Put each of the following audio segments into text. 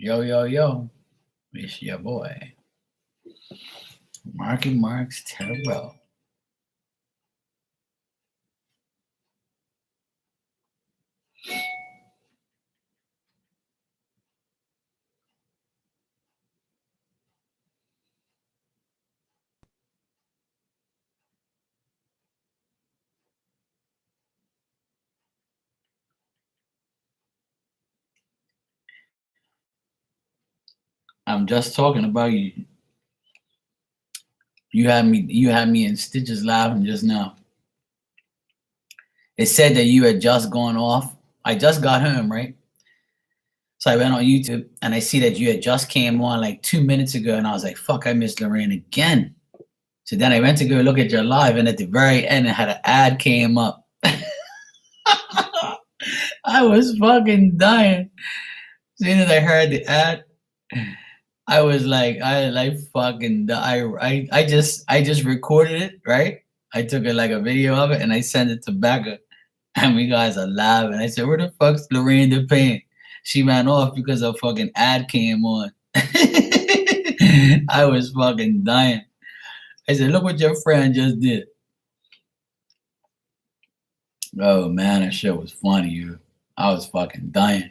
Yo, yo, yo. It's your boy, Marky Marks Terrell. I'm just talking about you. You had me in stitches laughing just now. It said that you had just gone off. I just got home, right? So I went on YouTube and I see that you had just came on like 2 minutes ago, and I was like, fuck, I missed Lorraine again. So then I went to go look at your live, and at the very end, it had an ad came up. I was fucking dying. As soon as I heard the ad, I was like, I like fucking, I just recorded it, right? I took it like a video of it and I sent it to Becca, and we guys are laughing. I said, where the fuck's Lorraine DePayne? She ran off because a fucking ad came on. I was fucking dying. I said, look what your friend just did. Oh man, that shit was funny, you. I was fucking dying.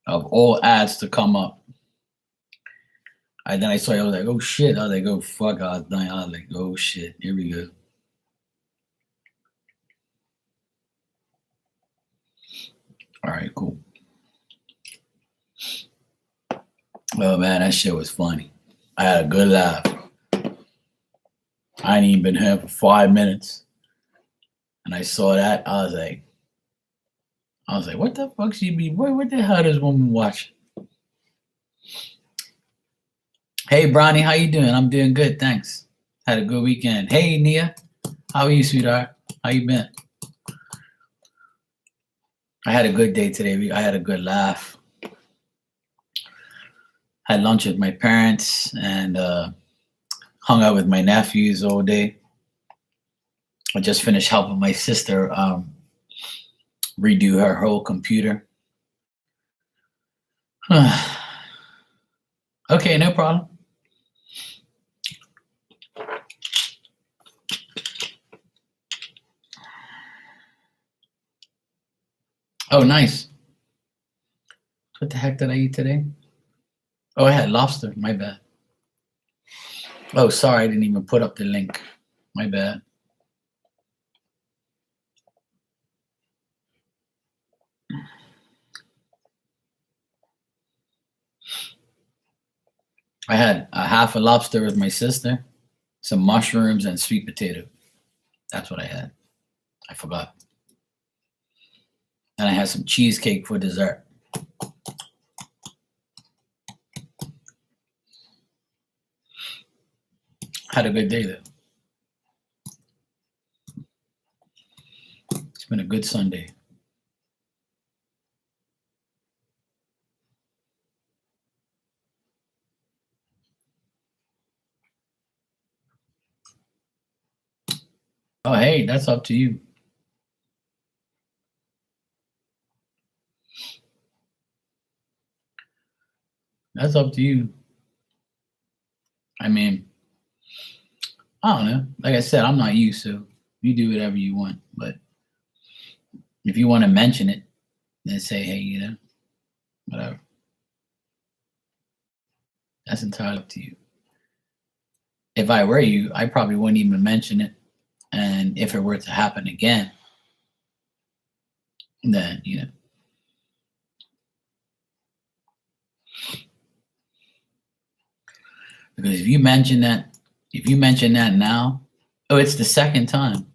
Of all ads to come up. And then I saw it, I was like, oh shit. I was like, oh fuck, I was dying. I was like, oh shit, here we go. All right, cool. Oh man, that shit was funny. I had a good laugh. I ain't even been here for 5 minutes. And I saw that, I was like, what the fuck she be? What the hell this woman watching? Hey Bronny, how you doing? I'm doing good, thanks. Had a good weekend. Hey Nia, how are you, sweetheart? How you been? I had a good day today. I had a good laugh. Had lunch with my parents and hung out with my nephews all day. I just finished helping my sister redo her whole computer. Okay, no problem. Oh, nice. What the heck did I eat today? Oh, I had lobster. My bad. Oh, sorry, I didn't even put up the link. My bad. I had a half a lobster with my sister, some mushrooms, and sweet potato. That's what I had. I forgot. And I had some cheesecake for dessert. Had a good day though. It's been a good Sunday. Oh, hey, that's up to you. That's up to you. I mean, I don't know. Like I said, I'm not you, so you do whatever you want. But if you want to mention it, then say, hey, you know, whatever. That's entirely up to you. If I were you, I probably wouldn't even mention it. And if it were to happen again, then, you know. Because if you mention that now, oh, it's the second time.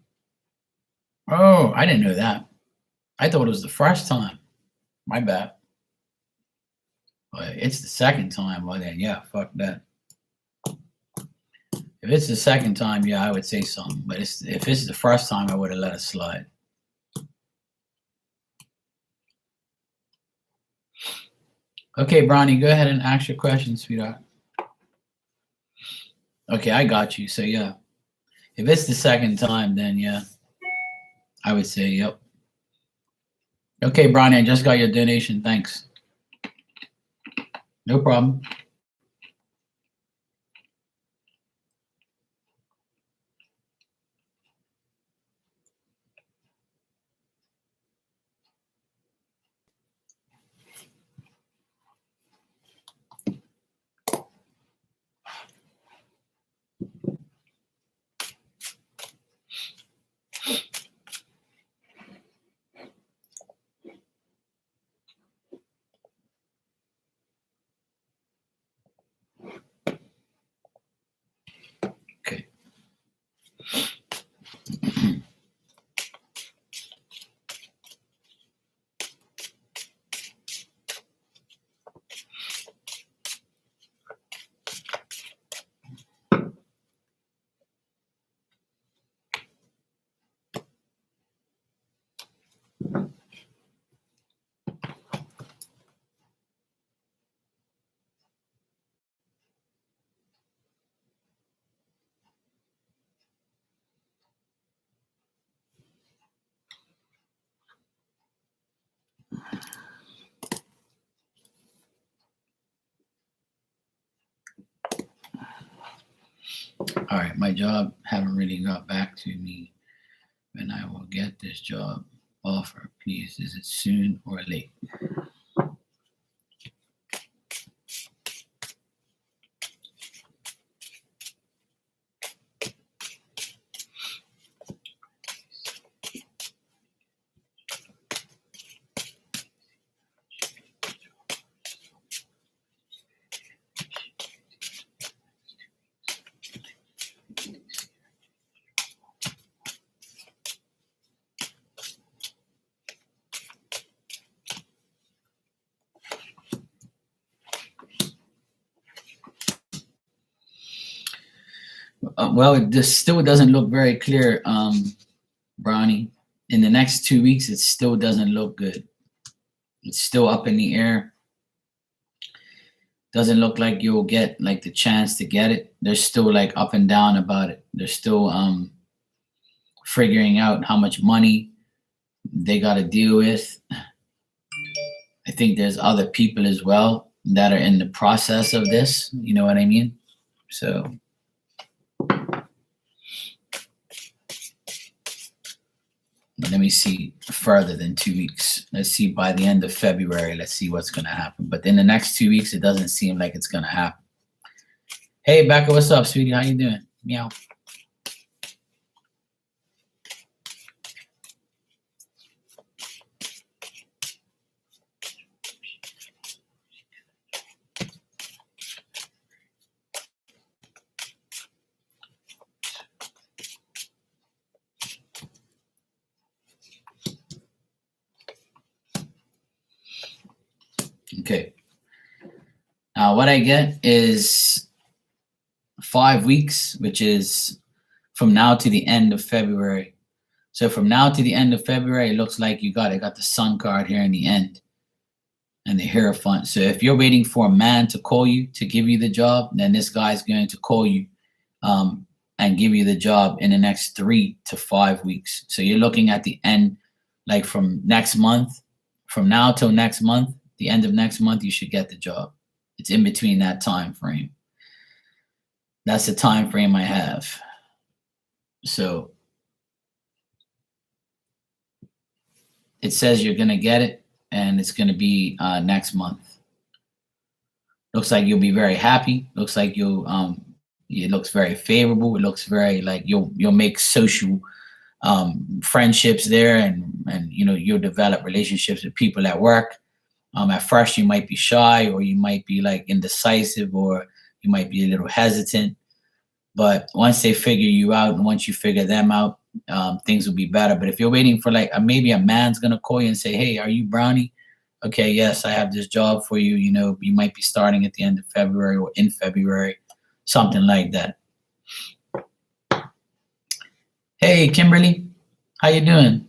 Oh, I didn't know that. I thought it was the first time. My bad. But it's the second time. Well, then, yeah, fuck that. If it's the second time, yeah, I would say something. But if it's the first time, I would have let it slide. Okay, Bronny, go ahead and ask your question, sweetheart. Okay, I got you. So, yeah. If it's the second time, then, yeah, I would say, yep. Okay, Bronny, I just got your donation. Thanks. No problem. Okay. All right, my job haven't really got back to me when I will get this job offer. Please, is it soon or late? Well, this still doesn't look very clear, Brownie. In the next 2 weeks, it still doesn't look good. It's still up in the air. Doesn't look like you'll get like the chance to get it. They're still like up and down about it. They're still figuring out how much money they got to deal with. I think there's other people as well that are in the process of this. You know what I mean? So. Let me see further than 2 weeks. Let's see by the end of February. Let's see what's going to happen. But in the next 2 weeks, it doesn't seem like it's going to happen. Hey, Becca, what's up, sweetie? How you doing? Meow. Okay. Now, what I get is 5 weeks, which is from now to the end of February. So from now to the end of February, it looks like you got the Sun card here in the end and the Hierophant. So if you're waiting for a man to call you to give you the job, then this guy's going to call you and give you the job in the next 3 to 5 weeks. So you're looking at the end, like from next month, from now till next month, the end of next month, you should get the job. It's in between that time frame. That's the time frame I have. So it says you're gonna get it, and it's gonna be next month. Looks like you'll be very happy. Looks like you'll it looks very favorable. It looks very like you'll make social friendships there, and you know, you'll develop relationships with people at work. At first you might be shy, or you might be like indecisive, or you might be a little hesitant. But once they figure you out, and once you figure them out, things will be better. But if you're waiting for like maybe a man's gonna call you and say, "Hey, are you Brownie? Okay, yes, I have this job for you. You know, you might be starting at the end of February or in February, something like that." Hey, Kimberly, how you doing?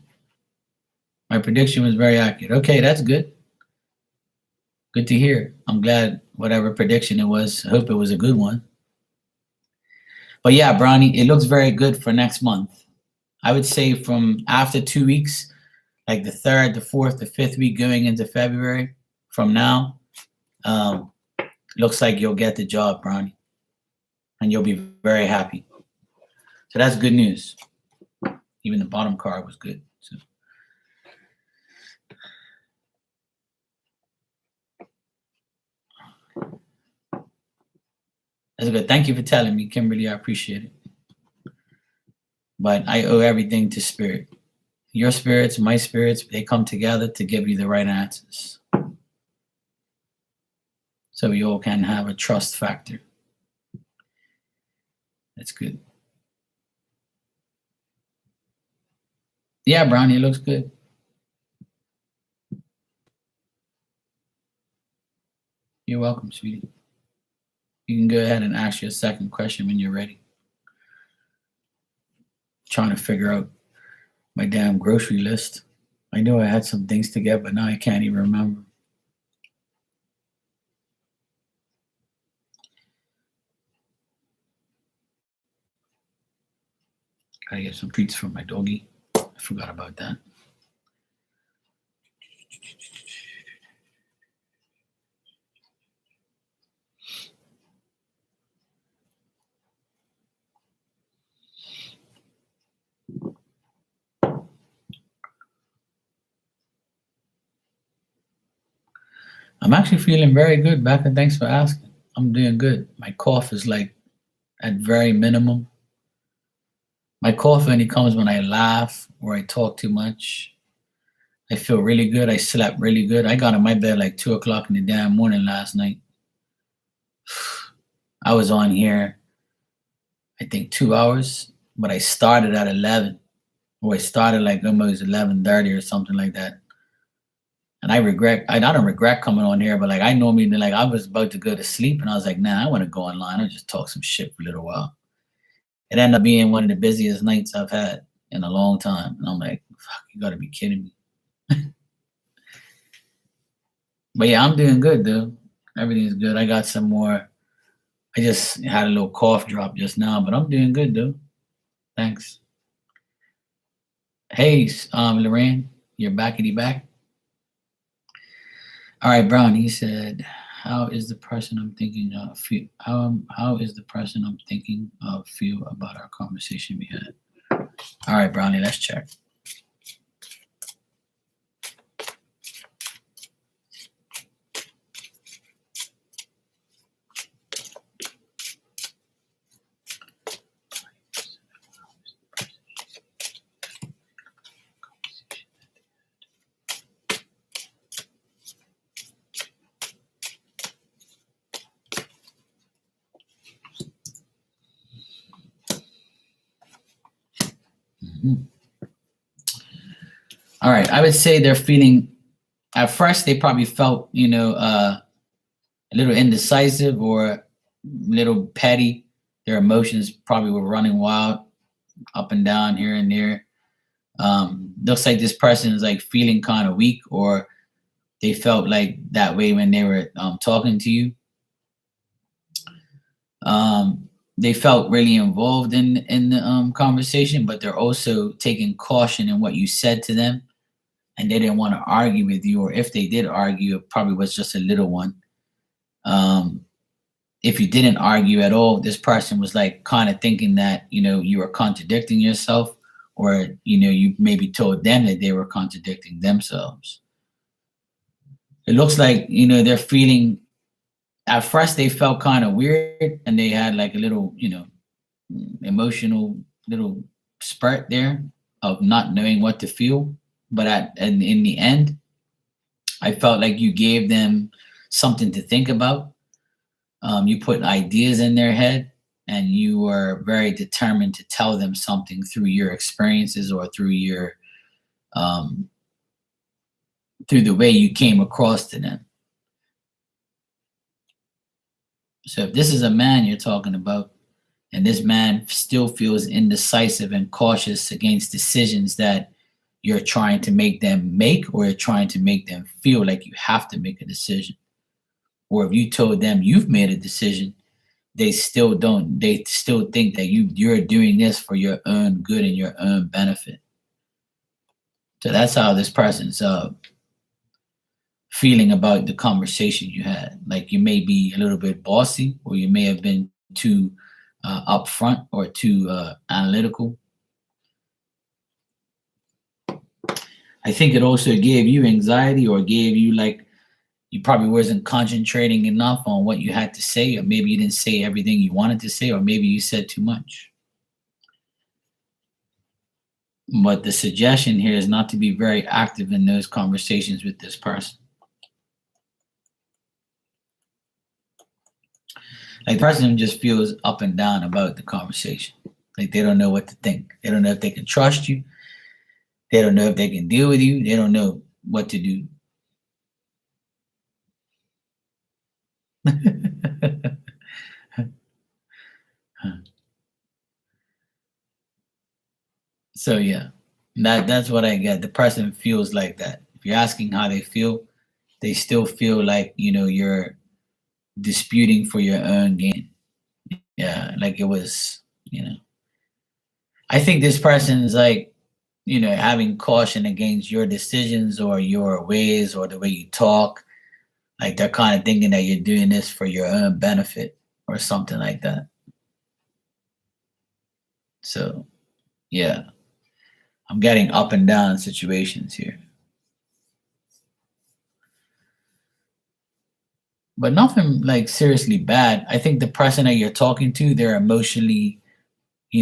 My prediction was very accurate. Okay, that's good. Good to hear. I'm glad whatever prediction it was. I hope it was a good one. But yeah, Brownie, it looks very good for next month. I would say from after 2 weeks, like the 3rd, the 4th, the 5th week going into February from now, um, looks like you'll get the job, Bronny, and you'll be very happy. So that's good news. Even the bottom card was good. So. That's good. Thank you for telling me, Kimberly. I appreciate it. But I owe everything to spirit. Your spirits, my spirits, they come together to give you the right answers. So you all can have a trust factor. That's good. Yeah, Brownie, it looks good. You're welcome, sweetie. You can go ahead and ask your second question when you're ready. Trying to figure out my damn grocery list. I know I had some things to get, but now I can't even remember. Gotta get some treats for my doggy. I forgot about that. I'm actually feeling very good, Becca. Thanks for asking. I'm doing good. My cough is like at very minimum. My cough only comes when I laugh or I talk too much. I feel really good. I slept really good. I got in my bed like 2 o'clock in the damn morning last night. I was on here, I think 2 hours, but I started at 11, or I started like almost 11:30 or something like that. And I don't regret coming on here, but like I normally like I was about to go to sleep and I was like, nah, I want to go online and just talk some shit for a little while. It ended up being one of the busiest nights I've had in a long time. And I'm like, fuck, you gotta be kidding me. But yeah, I'm doing good, dude. Everything's good. I got some more. I just had a little cough drop just now, but I'm doing good, dude. Thanks. Hey, Lorraine, you're backity back. All right, Brown. He said, "How is the person I'm thinking of feel? How is the person I'm thinking of feel about our conversation we had?" All right, Brownie. Let's check. Mhm. All right, I would say they're feeling. At first, they probably felt, a little indecisive or a little petty. Their emotions probably were running wild, up and down, here and there. Looks like this person is like feeling kind of weak, or they felt like that way when they were talking to you. They felt really involved in the conversation, but they're also taking caution in what you said to them, and they didn't want to argue with you, or if they did argue, it probably was just a little one. Um, if you didn't argue at all, this person was like kind of thinking that you were contradicting yourself, or you maybe told them that they were contradicting themselves. It looks like they're feeling. At first, they felt kind of weird, and they had like a little emotional little spurt there of not knowing what to feel. But in the end, I felt like you gave them something to think about. You put ideas in their head, and you were very determined to tell them something through your experiences, or um, through the way you came across to them. So if this is a man you're talking about, and this man still feels indecisive and cautious against decisions that you're trying to make them make, or you're trying to make them feel like you have to make a decision, or if you told them you've made a decision, they still don't. They still think that you're doing this for your own good and your own benefit. So that's how this person's feeling about the conversation you had. Like you may be a little bit bossy, or you may have been too upfront or too analytical. I think it also gave you anxiety, or gave you like you probably wasn't concentrating enough on what you had to say, or maybe you didn't say everything you wanted to say, or maybe you said too much. But the suggestion here is not to be very active in those conversations with this person. Like the person just feels up and down about the conversation. Like they don't know what to think. They don't know if they can trust you. They don't know if they can deal with you. They don't know what to do. So yeah, that's what I get. The person feels like that. If you're asking how they still feel like you're disputing for your own gain. Yeah, like it was. I think this person is like having caution against your decisions or your ways or the way you talk. Like they're kind of thinking that you're doing this for your own benefit or something like that. So yeah, I'm getting up and down situations here. But nothing like seriously bad. I think the person that you're talking to, they're emotionally,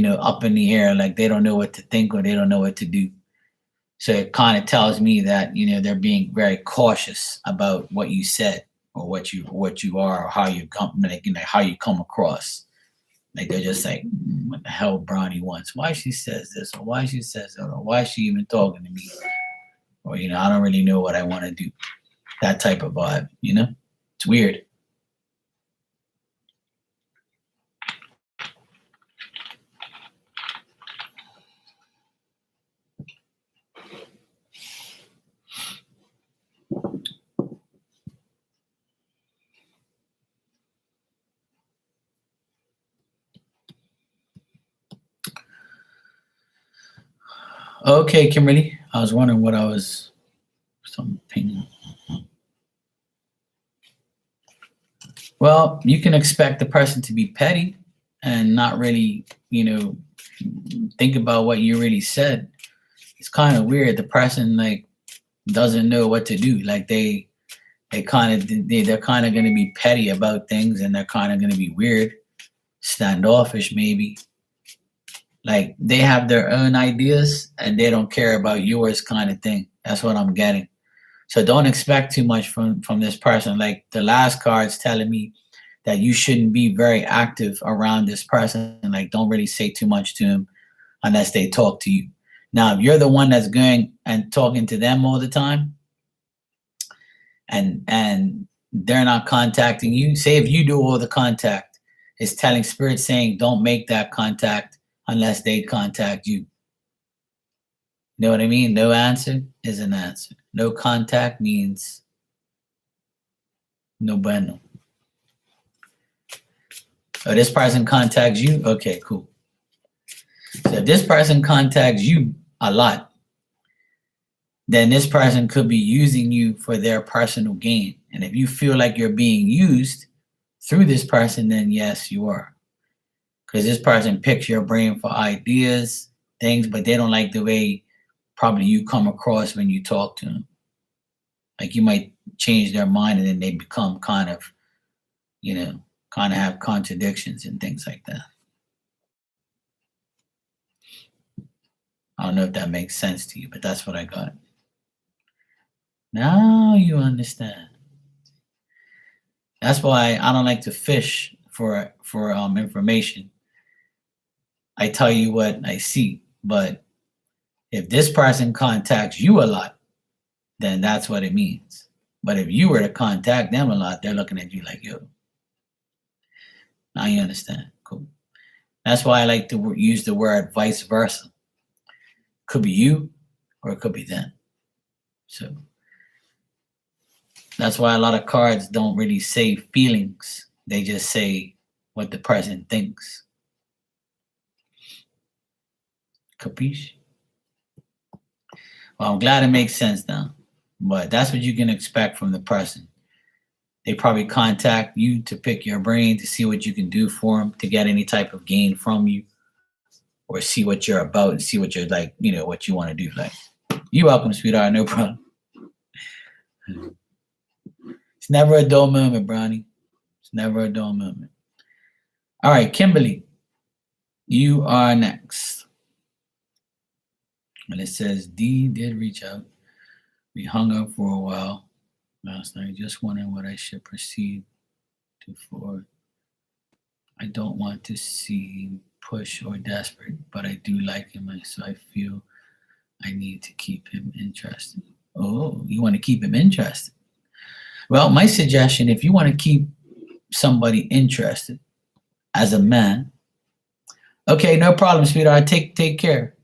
up in the air, like they don't know what to think or they don't know what to do. So it kind of tells me that they're being very cautious about what you said or what you are or how you come like how you come across. Like they're just like, what the hell Bronny wants? Why she says this or why she says that or why is she even talking to me? Or I don't really know what I want to do. That type of vibe. It's weird. Okay, Kimberly. I was wondering what I was some ping. Well, you can expect the person to be petty and not really, think about what you really said. It's kind of weird. The person like doesn't know what to do. Like they're kind of going to be petty about things, and they're kind of going to be weird, standoffish maybe. Like they have their own ideas and they don't care about yours, kind of thing. That's what I'm getting. So don't expect too much from this person. Like the last card's telling me that you shouldn't be very active around this person. Like don't really say too much to him unless they talk to you. Now, if you're the one that's going and talking to them all the time, and they're not contacting you, say if you do all the contact, it's telling spirit saying don't make that contact unless they contact you. You know what I mean? No answer is an answer. No contact means no bueno. Oh, this person contacts you? Okay, cool. So if this person contacts you a lot, then this person could be using you for their personal gain. And if you feel like you're being used through this person, then yes, you are. Because this person picks your brain for ideas, things, but they don't like the way probably you come across when you talk to them. Like you might change their mind and then they become kind of have contradictions and things like that. I don't know if that makes sense to you, but that's what I got. Now you understand. That's why I don't like to fish for information. I tell you what I see, but if this person contacts you a lot, then that's what it means. But if you were to contact them a lot, they're looking at you like, yo. Now you understand. Cool. That's why I like to use the word vice versa. Could be you or it could be them. So that's why a lot of cards don't really say feelings. They just say what the person thinks. Capiche? Well, I'm glad it makes sense now. But that's what you can expect from the person. They probably contact you to pick your brain to see what you can do for them, to get any type of gain from you, or see what you're about and see what you're like, what you want to do. Like, you welcome, sweetheart, no problem. It's never a dull moment, Brownie. It's never a dull moment. All right, Kimberly, you are next. And it says, D did reach out. We hung up for a while last night, just wondering what I should proceed to forward. I don't want to seem push or desperate, but I do like him, so I feel I need to keep him interested. Oh, you want to keep him interested? Well, my suggestion, if you want to keep somebody interested as a man, okay, no problem, sweetheart. Take care.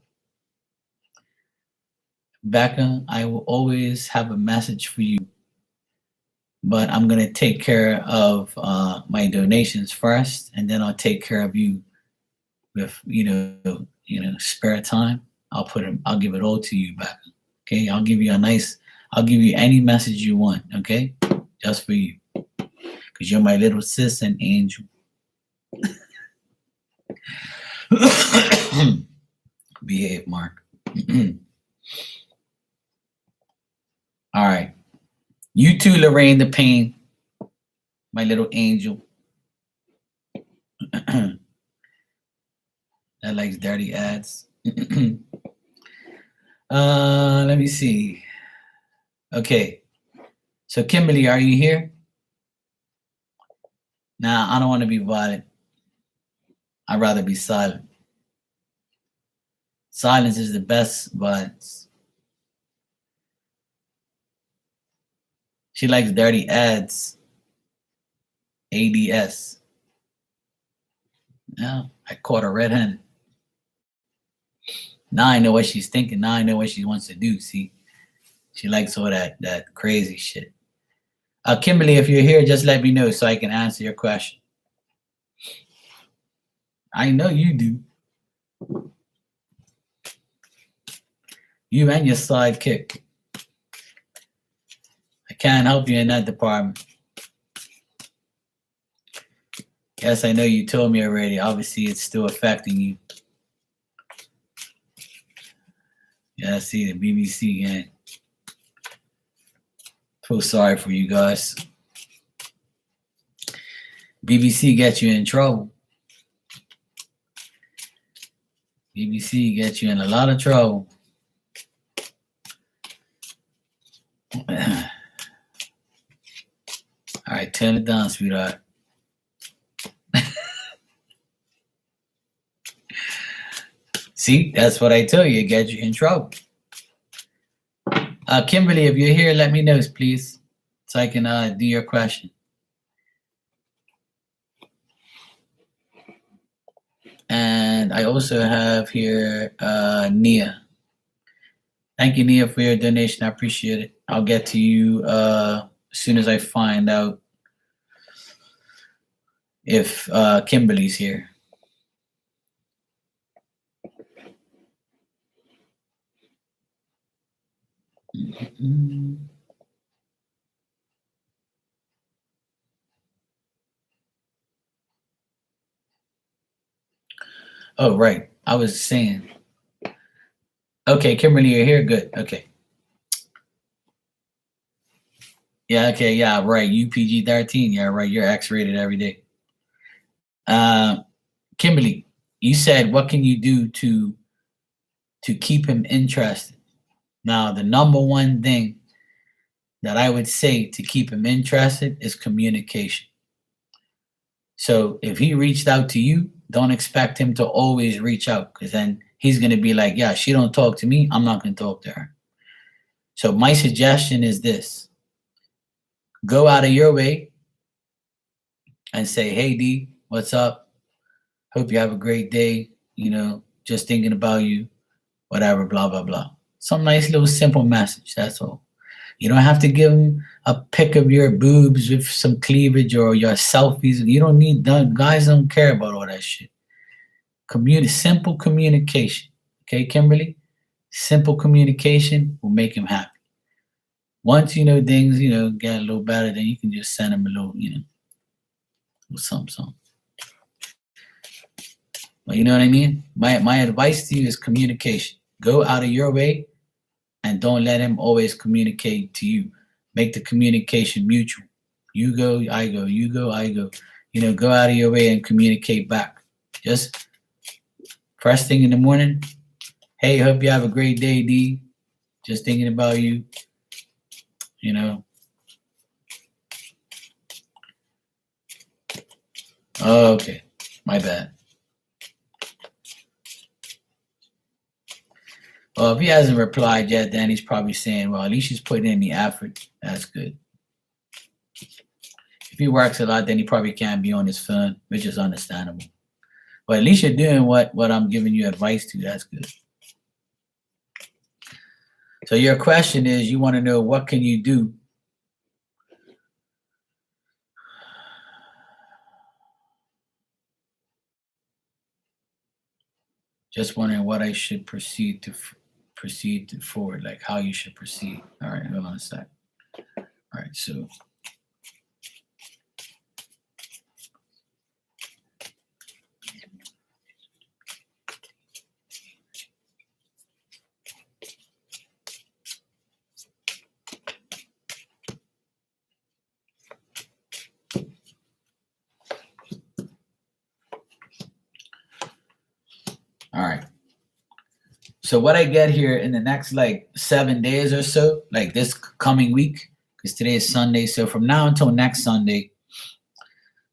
Becca, I will always have a message for you, but I'm going to take care of my donations first, and then I'll take care of you with, spare time. I'll give it all to you, Becca. Okay, I'll give you any message you want, okay? Just for you. Because you're my little sis and angel. Behave, Mark. All right. You too, Lorraine the Pain, my little angel. That likes dirty ads. Let me see. Okay. So, Kimberly, are you here? Nah, I don't want to be violent. I'd rather be silent. Silence is the best violence. She likes dirty ads. ADS. Yeah, I caught her red-handed. Now I know what she's thinking. Now I know what she wants to do. See, she likes all that crazy shit. Kimberly, if you're here, just let me know so I can answer your question. I know you do. You and your sidekick. I can't help you in that department. Yes, I know you told me already. Obviously, it's still affecting you. Yeah, I see the BBC gang. Feel sorry for you guys. BBC gets you in trouble. BBC gets you in a lot of trouble. All right, turn it down, sweetheart. See, that's what I tell you. It gets you in trouble. Kimberly, if you're here, let me know, please, so I can do your question. And I also have here Nia. Thank you, Nia, for your donation. I appreciate it. I'll get to you as soon as I find out if Kimberly's here. Mm-hmm. Oh, right. I was saying. Okay, Kimberly, you're here? Good. Okay. Yeah, okay, yeah, right. UPG-13. Yeah, right. You're X-rated every day. Kimberly, you said, what can you do to keep him interested? Now, the number one thing that I would say to keep him interested is communication. So if he reached out to you, don't expect him to always reach out, because then he's going to be like, yeah, she don't talk to me, I'm not going to talk to her. So my suggestion is this. Go out of your way and say, hey, D, what's up? Hope you have a great day. Just thinking about you, whatever, blah, blah, blah. Some nice little simple message, that's all. You don't have to give them a pic of your boobs with some cleavage or your selfies. You don't need that. Guys don't care about all that shit. Simple communication. Okay, Kimberly? Simple communication will make him happy. Once things get a little better, then you can just send him a little something. But you know what I mean? My advice to you is communication. Go out of your way and don't let him always communicate to you. Make the communication mutual. You go, I go. You go, I go. Go out of your way and communicate back. Just first thing in the morning. Hey, hope you have a great day, D. Just thinking about you. Oh, okay. My bad. Well, if he hasn't replied yet, then he's probably saying, well, at least he's putting in the effort. That's good. If he works a lot, then he probably can't be on his phone, which is understandable. But at least you're doing what I'm giving you advice to. That's good. So your question is, you want to know what can you do? Just wondering what I should proceed forward, like how you should proceed. All right, hold on a sec. All right, so all right. So what I get here in the next like 7 days or so, like this coming week, because today is Sunday. So from now until next Sunday,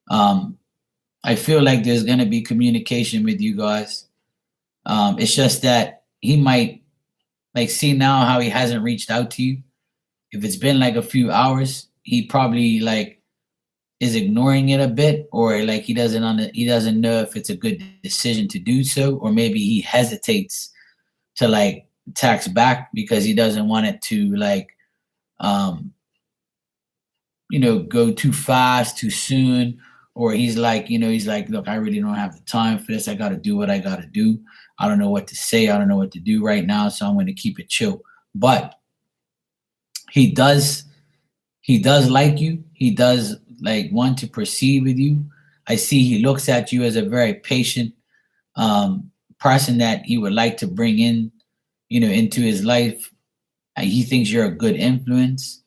I feel like there's gonna be communication with you guys. It's just that he might like see now how he hasn't reached out to you. If it's been like a few hours, he probably like is ignoring it a bit, or like he doesn't know if it's a good decision to do so, or maybe he hesitates to like text back because he doesn't want it to like go too fast, too soon, or he's like, look, I really don't have the time for this. I got to do what I got to do. I don't know what to say. I don't know what to do right now, so I'm going to keep it chill. But he does like you. He does like want to proceed with you. I see he looks at you as a very patient person that he would like to bring in, into his life. He thinks you're a good influence.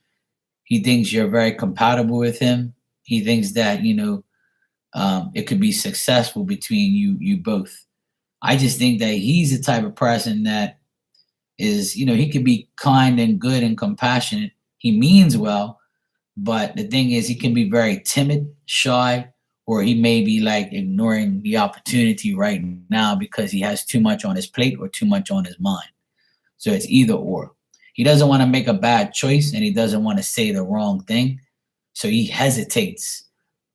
He thinks you're very compatible with him. He thinks that it could be successful between you both. I just think that he's the type of person that is, he could be kind and good and compassionate. He means well, but the thing is, he can be very timid, shy, or he may be like ignoring the opportunity right now because he has too much on his plate or too much on his mind. So it's either or. He doesn't want to make a bad choice and he doesn't want to say the wrong thing. So he hesitates.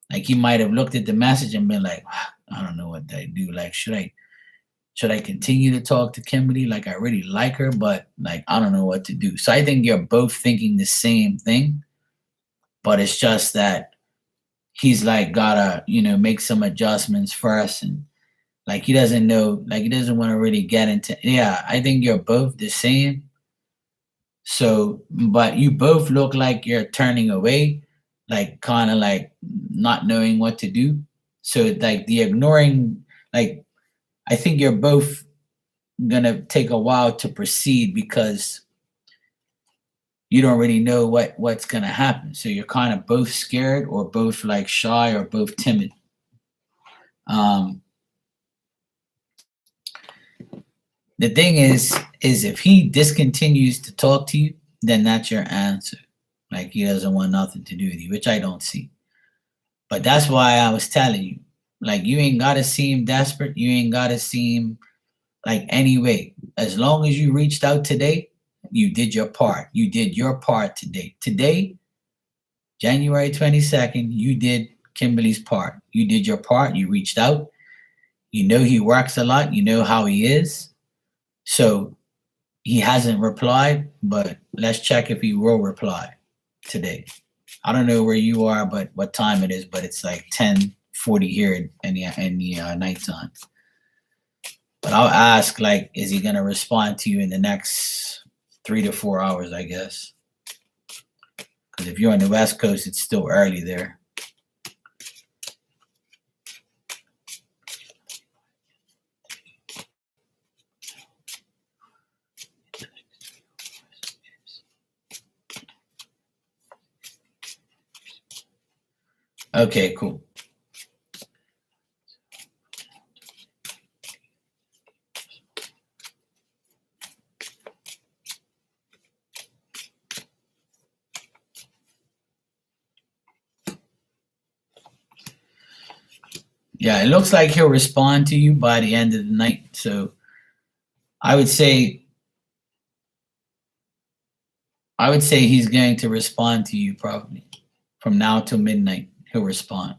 Like he might have looked at the message and been like, I don't know what I do. Like, should I continue to talk to Kimberly? Like, I really like her, but like, I don't know what to do. So I think you're both thinking the same thing, but it's just that he's like gotta, make some adjustments first. And like, he doesn't know, like, he doesn't want to really get into, yeah, I think you're both the same. So, but you both look like you're turning away, like kind of like not knowing what to do. So like the ignoring, like I think you're both gonna take a while to proceed because you don't really know what's gonna happen. So you're kind of both scared or both like shy or both timid. The thing is if he discontinues to talk to you, then that's your answer. Like he doesn't want nothing to do with you, which I don't see. But that's why I was telling you, like you ain't gotta seem desperate. You ain't gotta seem like anyway. As long as you reached out today, you did your part. You did your part today. Today, January 22nd, you did Kimberly's part. You did your part. You reached out. You know he works a lot. You know how he is. So he hasn't replied, but let's check if he will reply today. I don't know where you are, but what time it is, but it's like 10:40 here in the nighttime. But I'll ask, like, is he gonna respond to you in the next 3 to 4 hours? I guess, because if you're on the West Coast, it's still early there. Okay, cool. Yeah, it looks like he'll respond to you by the end of the night. So I would say he's going to respond to you probably from now till midnight. He'll respond.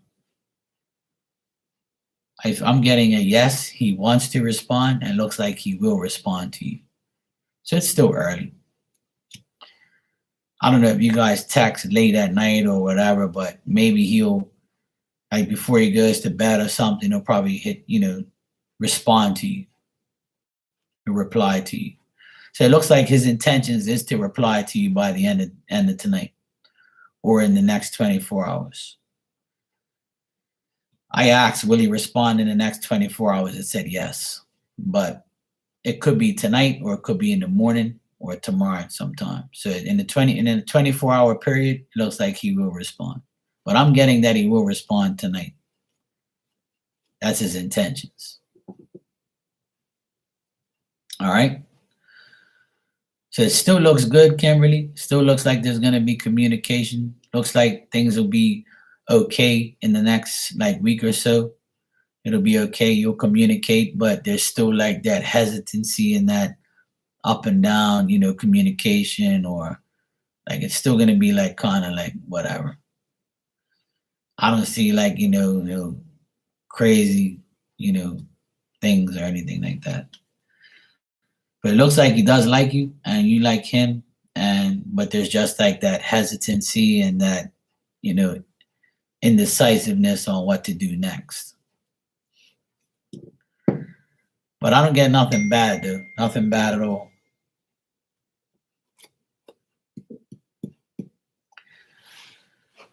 If I'm getting a yes, he wants to respond, and it looks like he will respond to you. So it's still early. I don't know if you guys text late at night or whatever, but maybe he'll, like, before he goes to bed or something, he'll probably respond to you, or reply to you. So it looks like his intentions is to reply to you by the end of tonight or in the next 24 hours. I asked, will he respond in the next 24 hours? It said yes, but it could be tonight or it could be in the morning or tomorrow sometime. So in the 24-hour period, it looks like he will respond. But I'm getting that he will respond tonight. That's his intentions. All right. So it still looks good, Kimberly. Still looks like there's going to be communication. Looks like things will be okay in the next week or so. It'll be okay. You'll communicate, but there's still like that hesitancy and that up and down, communication, or like it's still going to be like kind of like whatever. I don't see like, crazy, things or anything like that. But it looks like he does like you and you like him, but there's just like that hesitancy and that, indecisiveness on what to do next. But I don't get nothing bad, though. Nothing bad at all.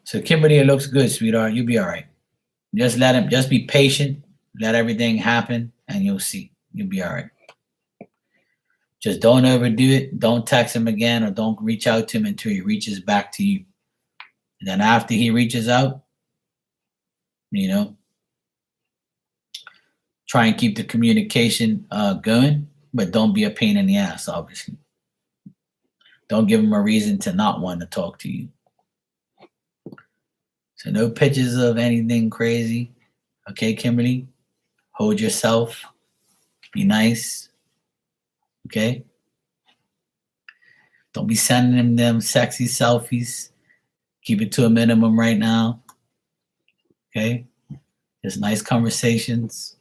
So Kimberly, it looks good, sweetheart. You'll be all right. Just be patient, let everything happen, and you'll see. You'll be all right. Just don't overdo it. Don't text him again or don't reach out to him until he reaches back to you. And then after he reaches out, try and keep the communication going, but don't be a pain in the ass, obviously. Don't give him a reason to not want to talk to you. So no pictures of anything crazy. Okay, Kimberly? Hold yourself. Be nice. Okay? Don't be sending him them sexy selfies. Keep it to a minimum right now. Okay? Just nice conversations.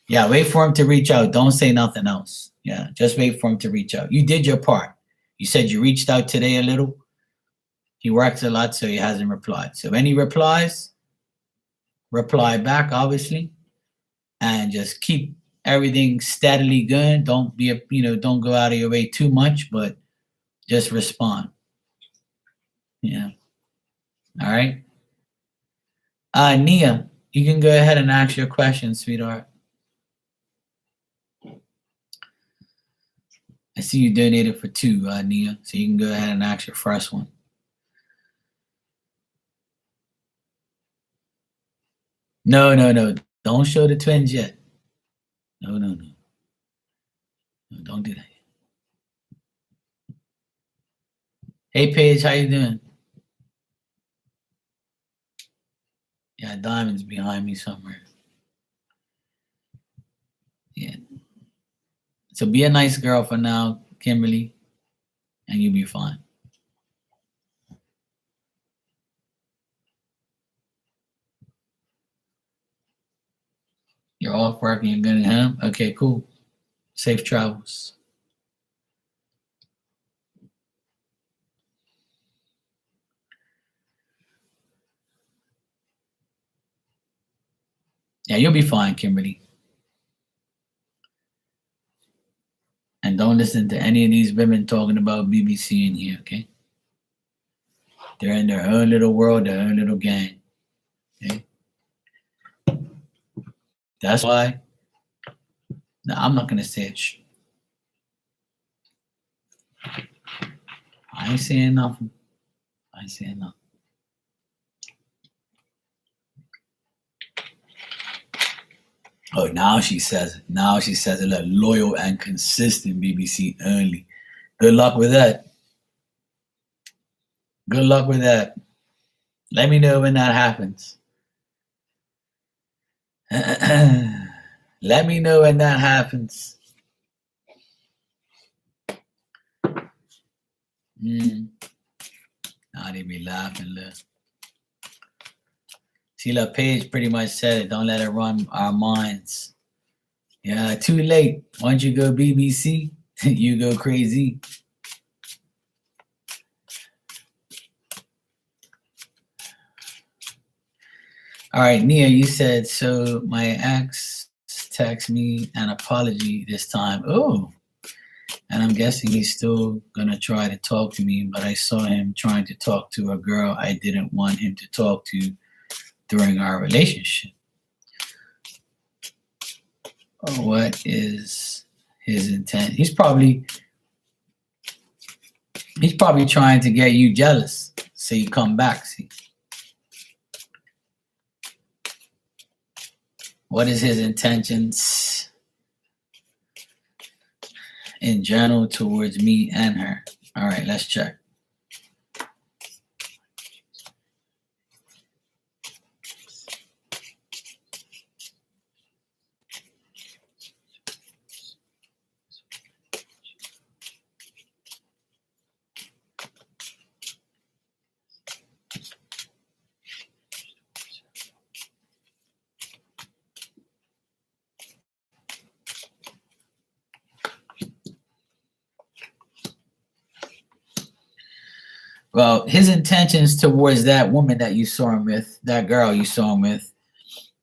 Yeah, wait for him to reach out. Don't say nothing else. Yeah, just wait for him to reach out. You did your part. You said you reached out today a little. He works a lot, so he hasn't replied. So when he replies, reply back, obviously, and just keep everything steadily going. Don't don't go out of your way too much, but just respond. Yeah. All right. Nia, you can go ahead and ask your question, sweetheart. I see you donated for 2, Nia, so you can go ahead and ask your first one. No. Don't show the twins yet. No. No, don't do that. Hey, Paige, how you doing? Yeah, Diamond's behind me somewhere. Yeah. So be a nice girl for now, Kimberly, and you'll be fine. You're off work and you're going home? Okay, cool. Safe travels. Yeah, you'll be fine, Kimberly. And don't listen to any of these women talking about BBC in here, okay? They're in their own little world, their own little gang. Okay? That's why. No, I'm not gonna say it. I ain't saying nothing. I ain't saying nothing. Oh, now she says it. Now she says it. Like, loyal and consistent BBC only. Good luck with that. Good luck with that. Let me know when that happens. Let me know when that happens. Now they be laughing, look. See, look, Paige pretty much said it. Don't let it run our minds. Yeah, too late. Once you go BBC, you go crazy. All right, Nia, you said, so my ex text me an apology this time. Oh, and I'm guessing he's still going to try to talk to me, but I saw him trying to talk to a girl I didn't want him to talk to during our relationship. What is his intent? He's probably trying to get you jealous so you come back. See, what is his intentions in general towards me and her? All right, let's check. Well, his intentions towards that woman that you saw him with, that girl you saw him with,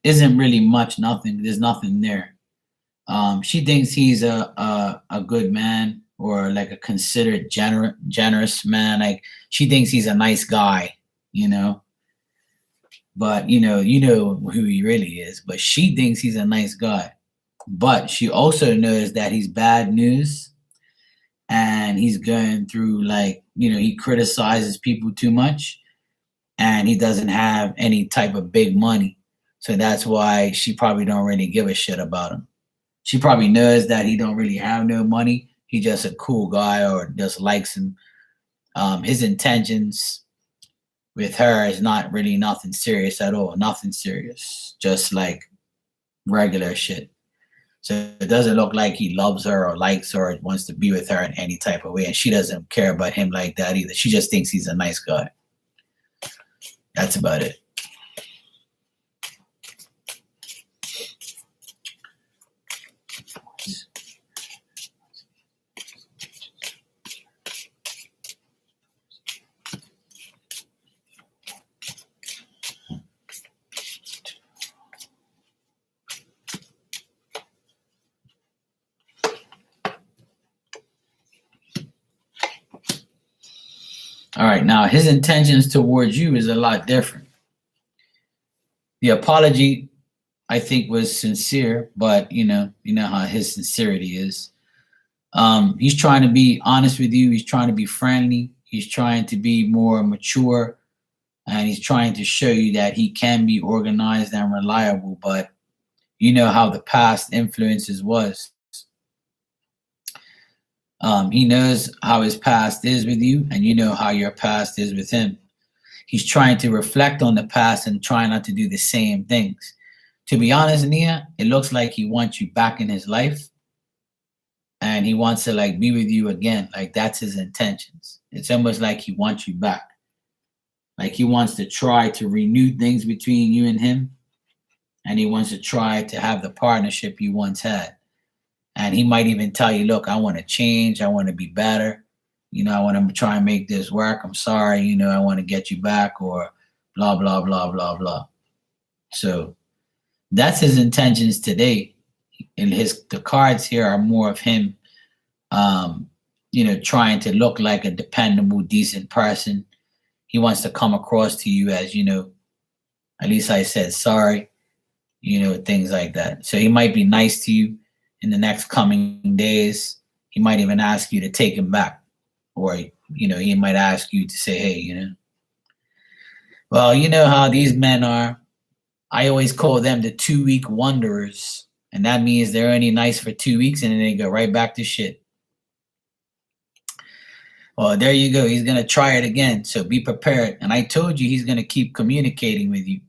isn't really much. Nothing. There's nothing there. She thinks he's a good man, or like a considered generous man. Like, she thinks he's a nice guy, you know. But you know who he really is. But she thinks he's a nice guy. But she also knows that he's bad news. And he's going through, like, he criticizes people too much, and he doesn't have any type of big money. So that's why she probably don't really give a shit about him. She probably knows that he don't really have no money. He's just a cool guy, or just likes him. His intentions with her is not really nothing serious at all. Nothing serious. Just like regular shit. So it doesn't look like he loves her or likes her or wants to be with her in any type of way. And she doesn't care about him like that either. She just thinks he's a nice guy. That's about it. All right, now his intentions towards you is a lot different. The apology, I think, was sincere, but you know how his sincerity is. He's trying to be honest with you. He's trying to be friendly. He's trying to be more mature, and he's trying to show you that he can be organized and reliable. But you know how the past influences was. He knows how his past is with you, and you know how your past is with him. He's trying to reflect on the past and try not to do the same things. To be honest, Nia, it looks like he wants you back in his life, and he wants to like be with you again. Like, that's his intentions. It's almost like he wants you back. Like, he wants to try to renew things between you and him, and he wants to try to have the partnership you once had. And he might even tell you, look, I want to change. I want to be better. I want to try and make this work. I'm sorry. I want to get you back, or blah, blah, blah, blah, blah. So that's his intentions today. And the cards here are more of him um, trying to look like a dependable, decent person. He wants to come across to you as, at least I said sorry, things like that. So he might be nice to you in the next coming days. He might even ask you to take him back, or he might ask you to say, hey, well, you know how these men are. I always call them the 2 week wanderers, and that means they're only nice for 2 weeks and then they go right back to shit. Well, there you go. He's gonna try it again, so be prepared. And I told you he's gonna keep communicating with you.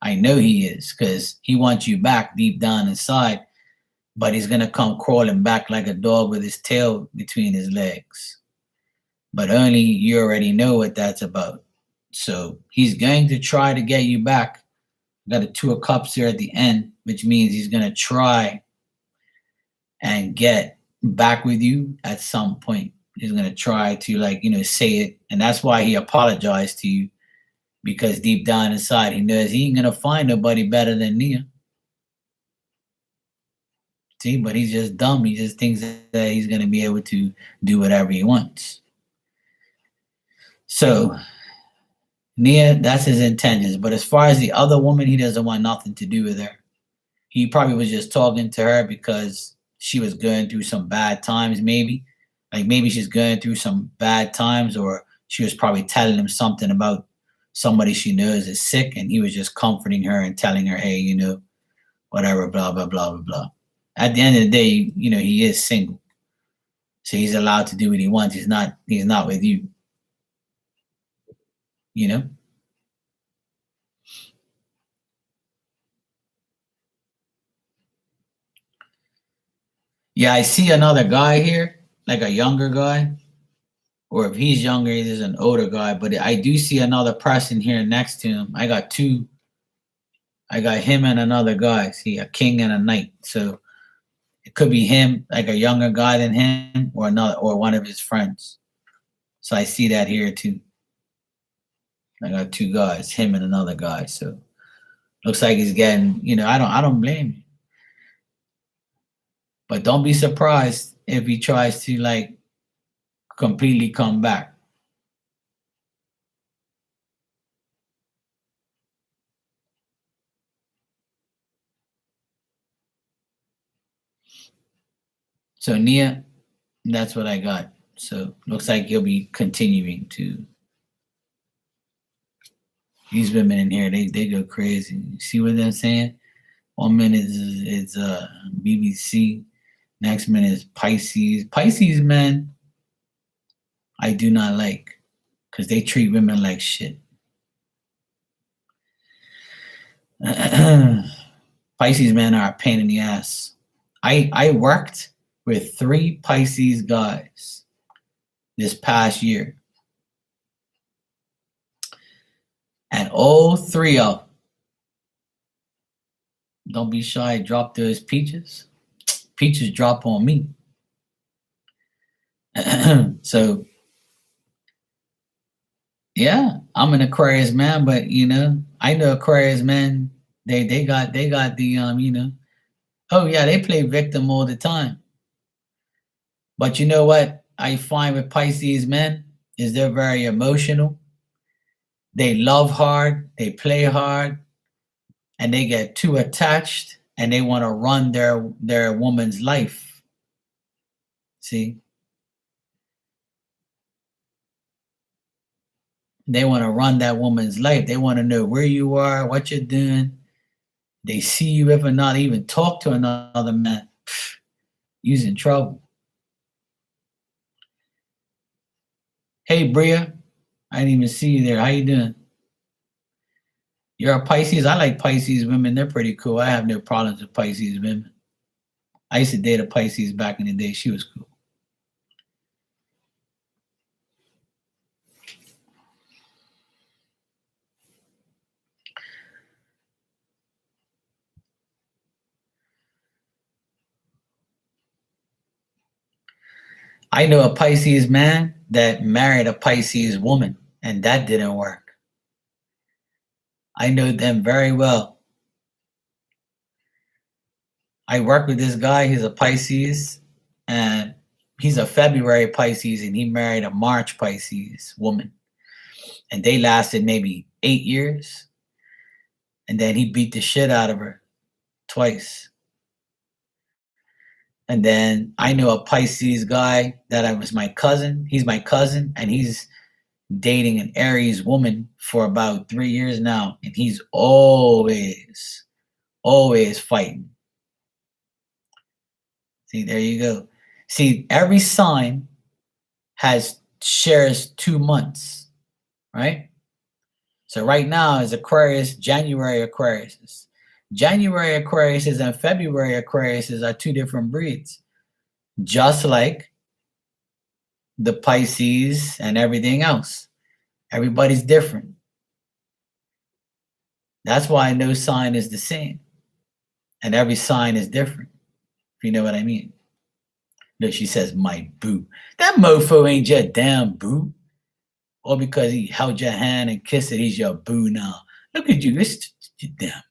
I know he is, because he wants you back deep down inside, but he's gonna come crawling back like a dog with his tail between his legs. But only you already know what that's about. So he's going to try to get you back. Got a two of cups here at the end, which means he's gonna try and get back with you at some point. He's gonna try to say it, and that's why he apologized to you, because deep down inside he knows he ain't gonna find nobody better than Nia. See, but he's just dumb. He just thinks that he's gonna be able to do whatever he wants. So Nia, that's his intentions. But as far as the other woman, he doesn't want nothing to do with her. He probably was just talking to her because she was going through some bad times, maybe. Like maybe she's going through some bad times, or she was probably telling him something about somebody she knows is sick, and he was just comforting her and telling her, hey, whatever, blah, blah, blah, blah, blah. At the end of the day, he is single. So he's allowed to do what he wants. He's not with you. Yeah, I see another guy here, like a younger guy. Or if he's younger, he's an older guy. But I do see another person here next to him. I got two. I got him and another guy. See, a king and a knight. So it could be him, like a younger guy than him, or one of his friends. So I see that here too. I got two guys, him and another guy. So looks like he's getting, I don't blame you. But don't be surprised if he tries to completely come back. So Nia, that's what I got. So looks like he'll be continuing to. These women in here, they go crazy. You see what they're saying? 1 minute is BBC. Next minute is Pisces. Pisces men, I do not like, because they treat women like shit. Pisces men are a pain in the ass. I worked with 3 Pisces guys this past year. And all 3 of them, don't be shy, drop those peaches. Peaches drop on me. So, yeah, I'm an Aquarius man, but I know Aquarius men, they got the oh yeah, they play victim all the time. But you know what I find with Pisces men is they're very emotional. They love hard, they play hard, and they get too attached, and they want to run their woman's life. See? They want to run that woman's life. They want to know where you are, what you're doing. They see you if or not even talk to another man. You's in trouble. Hey, Bria. I didn't even see you there. How you doing? You're a Pisces? I like Pisces women. They're pretty cool. I have no problems with Pisces women. I used to date a Pisces back in the day. She was cool. I know a Pisces man that married a Pisces woman, and that didn't work. I know them very well. I work with this guy. He's a Pisces, and he's a February Pisces and he married a March Pisces woman. And they lasted maybe 8 years. And then he beat the shit out of her twice. And then I know a Pisces guy that I was my cousin. He's my cousin, and he's dating an Aries woman for about 3 years now. And he's always fighting. See, there you go. See, every sign shares 2 months, right? So right now is Aquarius, January Aquarius. January Aquarius and February Aquarius are 2 different breeds. Just like the Pisces and everything else. Everybody's different. That's why no sign is the same. And every sign is different. If you know what I mean. No, she says, my boo. That mofo ain't your damn boo. Or because he held your hand and kissed it, he's your boo now. Look at you. It's your damn.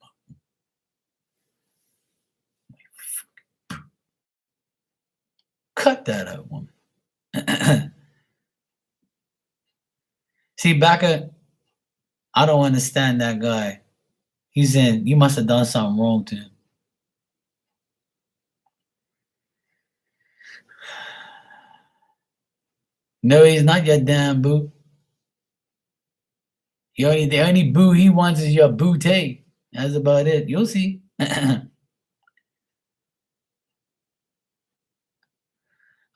Cut that out, woman. See, Becca, I don't understand that guy. You must have done something wrong to him. No, he's not your damn boo. The only boo he wants is your booty. That's about it. You'll see.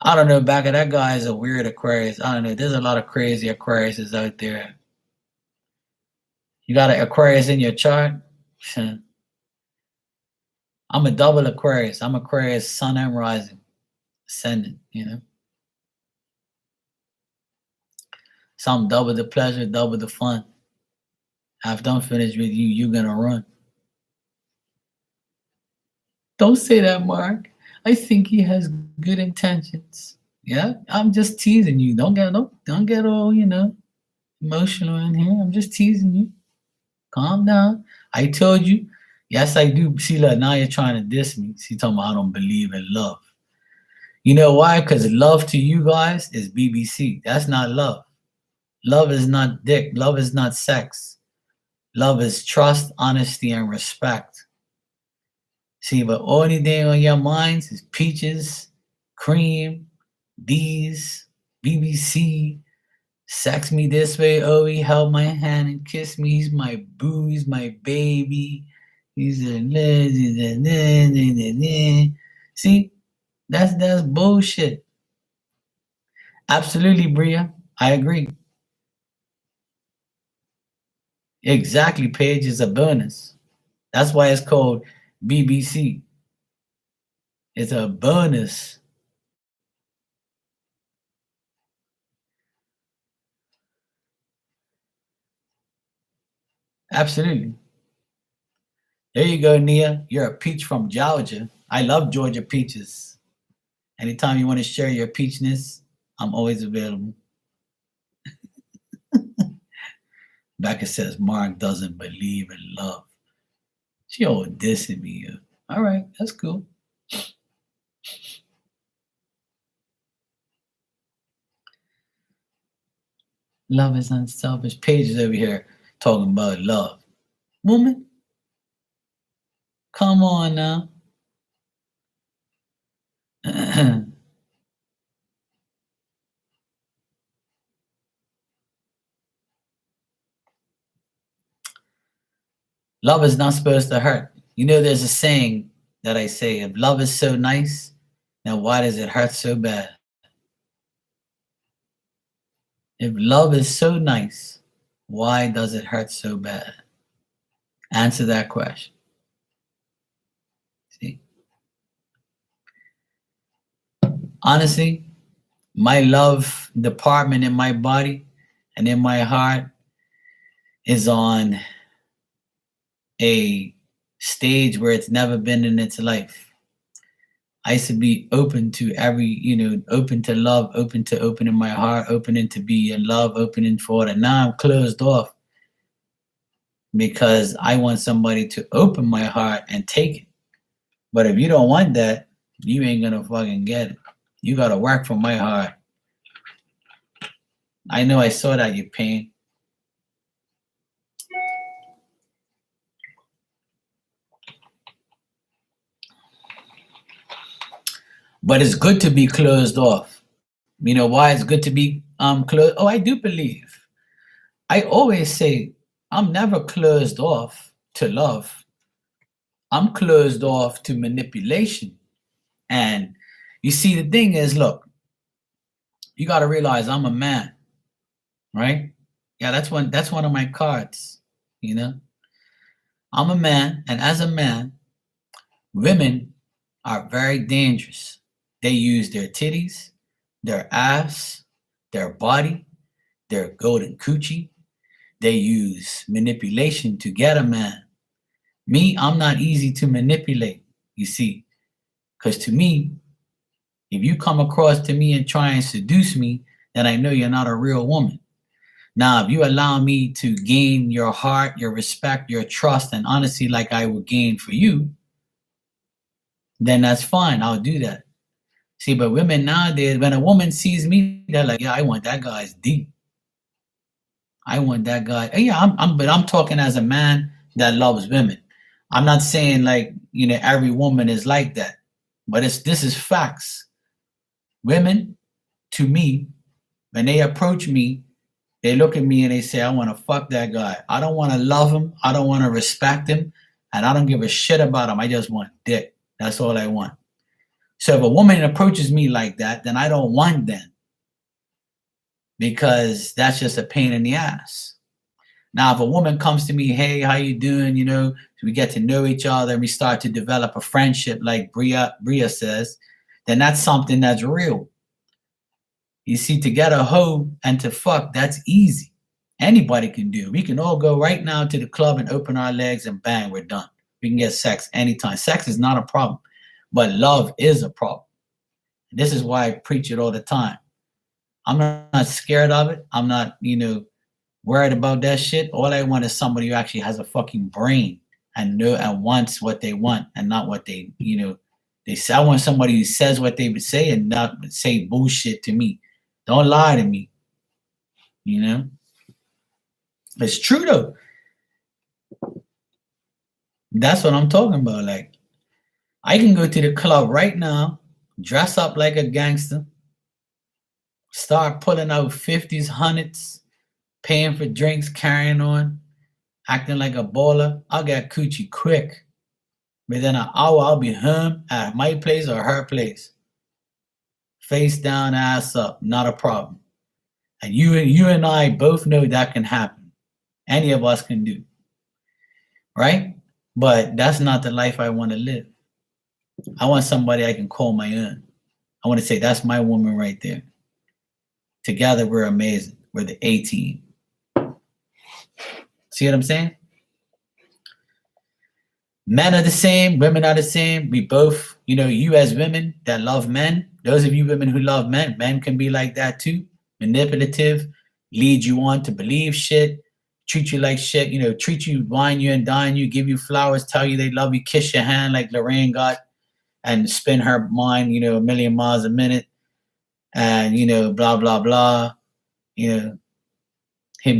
I don't know, Becca, that guy is a weird Aquarius. I don't know. There's a lot of crazy Aquariuses out there. You got an Aquarius in your chart? I'm a double Aquarius. I'm Aquarius, sun and rising, ascendant, you know. So I'm double the pleasure, double the fun. After I'm finished with you, you're going to run. Don't say that, Mark. I think he has good intentions. Yeah, I'm just teasing you. Don't get all, emotional in here. I'm just teasing you. Calm down. I told you. Yes, I do. See, look, now you're trying to diss me. See, talking about I don't believe in love. You know why? Because love to you guys is BBC. That's not love. Love is not dick. Love is not sex. Love is trust, honesty, and respect. See, but only thing on your minds is peaches, cream, D's, BBC, sex me this way. Oh, he held my hand and kissed me. He's my boo. He's my baby. He's a see, that's bullshit. Absolutely, Bria. I agree. Exactly, Paige is a bonus. That's why it's called BBC. It's a bonus. Absolutely. There you go, Nia. You're a peach from Georgia. I love Georgia peaches. Anytime you want to share your peachness, I'm always available. Becca says Mark doesn't believe in love. She always dissing me. All right, that's cool. Love is unselfish. Paige is over here talking about love. Woman, come on now. Love is not supposed to hurt. You know, there's a saying that I say, if love is so nice, now why does it hurt so bad? If love is so nice, why does it hurt so bad? Answer that question. See? Honestly, my love department in my body and in my heart is on a stage where it's never been in its life. I used to be open to open to love, open to opening my heart, opening to be in love, opening for it. And now I'm closed off because I want somebody to open my heart and take it. But if you don't want that, you ain't gonna fucking get it. You gotta work for my heart. I know I saw that you pain. But it's good to be closed off. You know why it's good to be closed? Oh, I do believe. I always say I'm never closed off to love. I'm closed off to manipulation. And you see, the thing is, look, you got to realize I'm a man, right? Yeah, that's one of my cards. You know, I'm a man, and as a man, women are very dangerous. They use their titties, their ass, their body, their golden coochie. They use manipulation to get a man. Me, I'm not easy to manipulate, you see, because to me, if you come across to me and try and seduce me, then I know you're not a real woman. Now, if you allow me to gain your heart, your respect, your trust, and honesty like I would gain for you, then that's fine. I'll do that. See, but women nowadays, when a woman sees me, they're like, yeah, I want that guy's deep. I want that guy. Yeah, but I'm talking as a man that loves women. I'm not saying like, every woman is like that, but this is facts. Women, to me, when they approach me, they look at me and they say, I want to fuck that guy. I don't want to love him. I don't want to respect him. And I don't give a shit about him. I just want dick. That's all I want. So if a woman approaches me like that, then I don't want them because that's just a pain in the ass. Now, if a woman comes to me, hey, how you doing? So we get to know each other and we start to develop a friendship like Bria says, then that's something that's real. You see, to get a hoe and to fuck, that's easy. Anybody can do. We can all go right now to the club and open our legs and bang, we're done. We can get sex anytime. Sex is not a problem, but love is a problem. This is why I preach it all the time. I'm not scared of it. I'm not, worried about that shit. All I want is somebody who actually has a fucking brain and wants what they want and not what they say. I want somebody who says what they would say and not say bullshit to me. Don't lie to me. It's true though. That's what I'm talking about. Like, I can go to the club right now, dress up like a gangster, start pulling out 50s, 100s, paying for drinks, carrying on, acting like a baller. I'll get coochie quick. Within an hour, I'll be home at my place or her place. Face down, ass up, not a problem. And you and I both know that can happen. Any of us can do. Right? But that's not the life I want to live. I want somebody I can call my own. I want to say, that's my woman right there. Together, we're amazing. We're the A team. See what I'm saying? Men are the same, women are the same. We both, you as women that love men, those of you women who love men, men can be like that too. Manipulative, lead you on to believe shit, treat you like shit, treat you, wine you and dine you, give you flowers, tell you they love you, kiss your hand like Lorraine got, and spin her mind, a million miles a minute, and, blah, blah, blah, him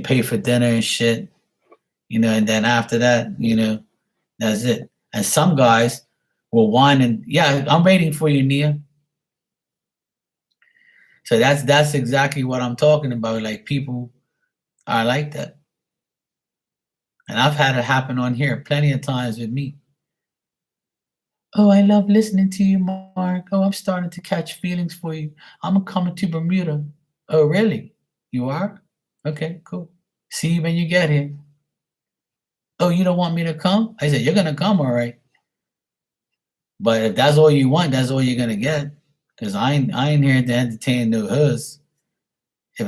pay for dinner and shit, and then after that, that's it. And some guys will whine and, yeah, I'm waiting for you, Nia. So that's exactly what I'm talking about. Like, people are like that. And I've had it happen on here plenty of times with me. Oh, I love listening to you, Mark. Oh, I'm starting to catch feelings for you. I'm coming to Bermuda. Oh, really? You are? Okay, cool. See you when you get here. Oh, you don't want me to come? I said, you're going to come, all right. But if that's all you want, that's all you're going to get. Because I ain't here to entertain no hoes. If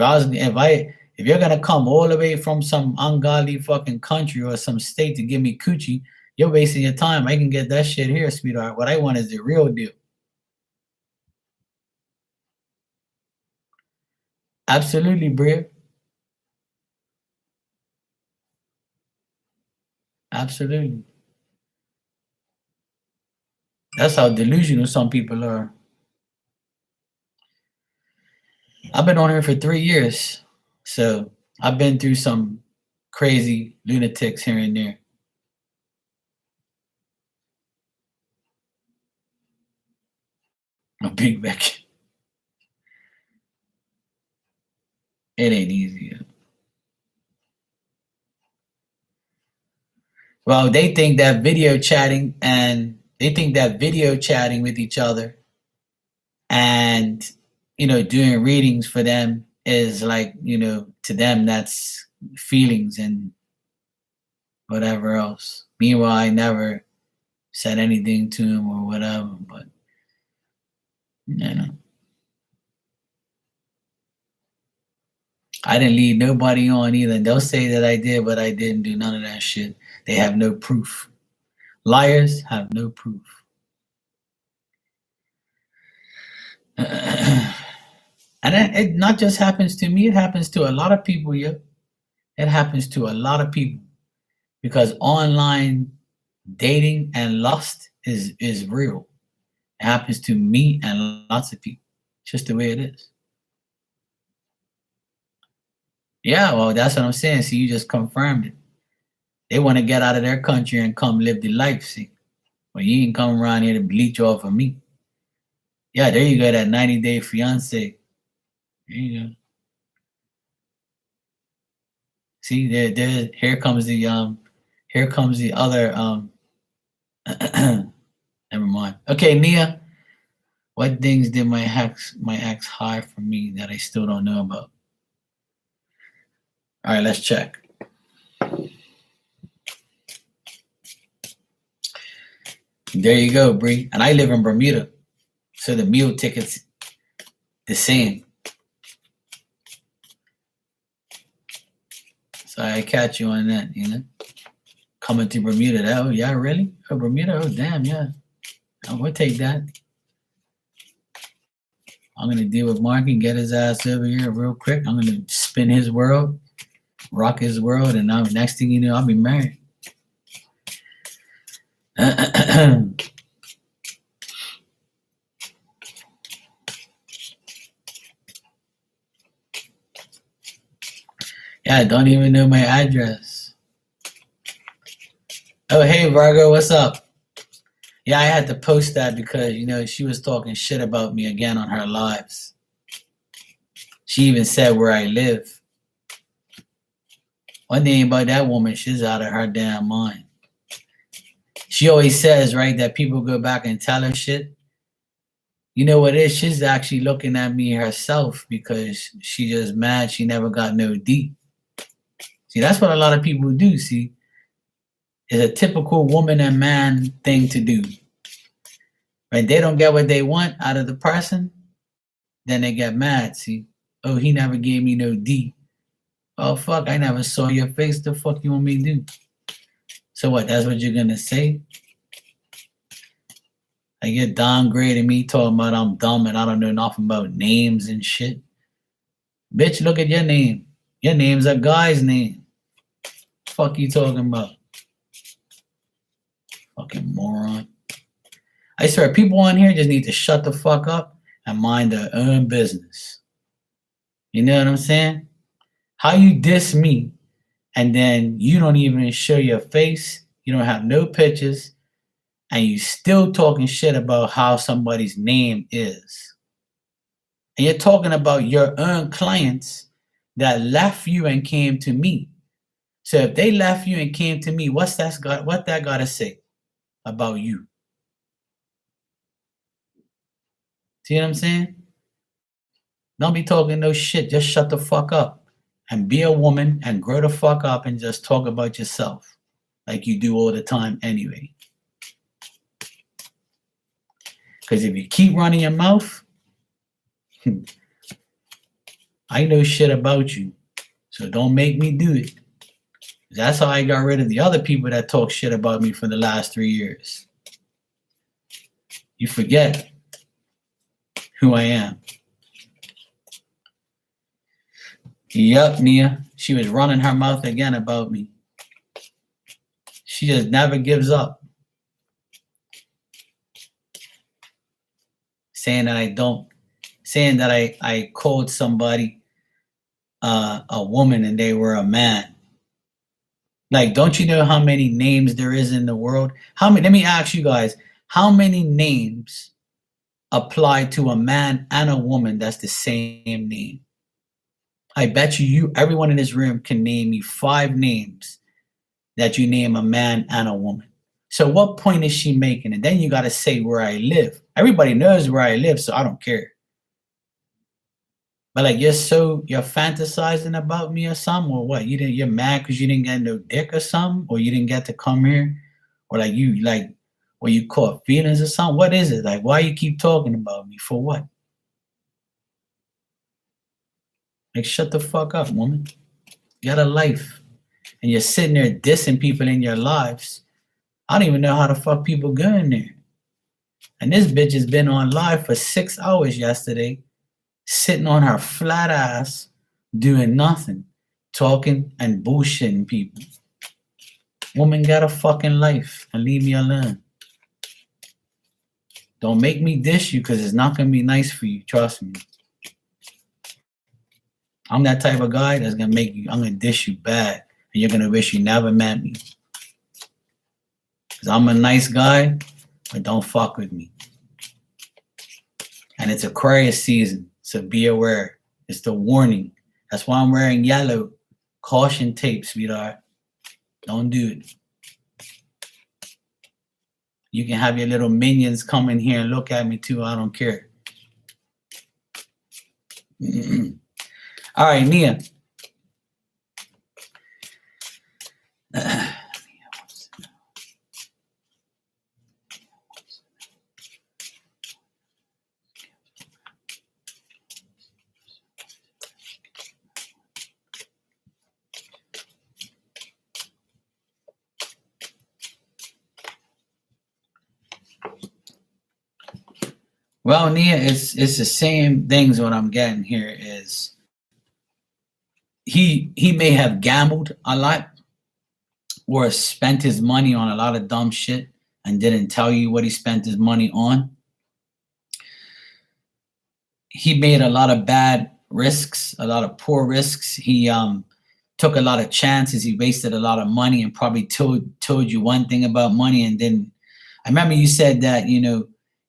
you're gonna come all the way from some ungodly fucking country or some state to give me coochie, you're wasting your time. I can get that shit here, sweetheart. What I want is the real deal. Absolutely, Bria. Absolutely. That's how delusional some people are. I've been on here for 3 years. So I've been through some crazy lunatics here and there. A big Beck. It ain't easy. Well, they think that video chatting with each other and doing readings for them is like, to them that's feelings and whatever else. Meanwhile, I never said anything to him or whatever, but I didn't lead nobody on either. And they'll say that I did, but I didn't do none of that shit. They have no proof. Liars have no proof. And it not just happens to me, it happens to a lot of people, yeah. It happens to a lot of people because online dating and lust is real. It happens to me and lots of people. It's just the way it is. Yeah, well, that's what I'm saying. See, you just confirmed it. They want to get out of their country and come live the life, see. Well, you ain't come around here to bleach off of me. Yeah, there you go, that 90-day fiance. There you go. See, there here comes the other never mind. Okay, Nia. What things did my ex hide from me that I still don't know about? All right, let's check. There you go, Bree. And I live in Bermuda, so the meal ticket's the same. So I catch you on that, Coming to Bermuda. Oh, yeah, really? Oh, Bermuda? Oh, damn, yeah. We'll take that. I'm going to deal with Mark and get his ass over here real quick. I'm going to spin his world, rock his world, and next thing you know, I'll be married. Yeah, I don't even know my address. Oh, hey, Vargo, what's up? Yeah, I had to post that because, she was talking shit about me again on her lives. She even said where I live. One thing about that woman, she's out of her damn mind. She always says, right, that people go back and tell her shit. You know what it is? She's actually looking at me herself because she just mad she never got no D. See, that's what a lot of people do, see. It's a typical woman and man thing to do. When they don't get what they want out of the person, then they get mad, see. Oh, he never gave me no D. Oh, fuck, I never saw your face. The fuck you want me to do? So what, that's what you're going to say? I get downgrading me talking about I'm dumb and I don't know nothing about names and shit. Bitch, look at your name. Your name's a guy's name. Fuck you talking about? Fucking moron. I swear, people on here just need to shut the fuck up and mind their own business. You know what I'm saying? How you diss me and then you don't even show your face, you don't have no pictures, and you still talking shit about how somebody's name is. And you're talking about your own clients that left you and came to me. So if they left you and came to me, what that got to say about you? See what I'm saying? Don't be talking no shit. Just shut the fuck up and be a woman and grow the fuck up and just talk about yourself like you do all the time anyway. Because if you keep running your mouth, I know shit about you. So don't make me do it. That's how I got rid of the other people that talk shit about me for the last 3 years. You forget who I am. Yup, Nia. She was running her mouth again about me. She just never gives up. Saying that saying that I called somebody a woman and they were a man. Like, don't you know how many names there is in the world? How many? Let me ask you guys, how many names apply to a man and a woman that's the same name? I bet you everyone in this room can name me 5 names that you name a man and a woman. So what point is she making? And then you got to say where I live. Everybody knows where I live, so I don't care. But like, you're fantasizing about me or something, or what? You're mad because you didn't get no dick or something, or you didn't get to come here, or or you caught feelings or something. What is it? Like, why you keep talking about me for what? Like, shut the fuck up, woman. You got a life, and you're sitting there dissing people in your lives. I don't even know how the fuck people go in there. And this bitch has been on live for 6 hours yesterday, sitting on her flat ass, doing nothing, talking and bullshitting people. Woman got a fucking life and leave me alone. Don't make me dish you because it's not going to be nice for you. Trust me. I'm that type of guy that's going to I'm going to dish you bad. And you're going to wish you never met me. Because I'm a nice guy, but don't fuck with me. And it's Aquarius season, so be aware. It's the warning. That's why I'm wearing yellow. Caution tape, sweetheart. Don't do it. You can have your little minions come in here and look at me too. I don't care. All right, Nia. Well, Nia, it's the same things. What I'm getting here is he may have gambled a lot or spent his money on a lot of dumb shit and didn't tell you what he spent his money on. He made a lot of bad risks, a lot of poor risks. He took a lot of chances. He wasted a lot of money and probably told you one thing about money and then I remember you said that,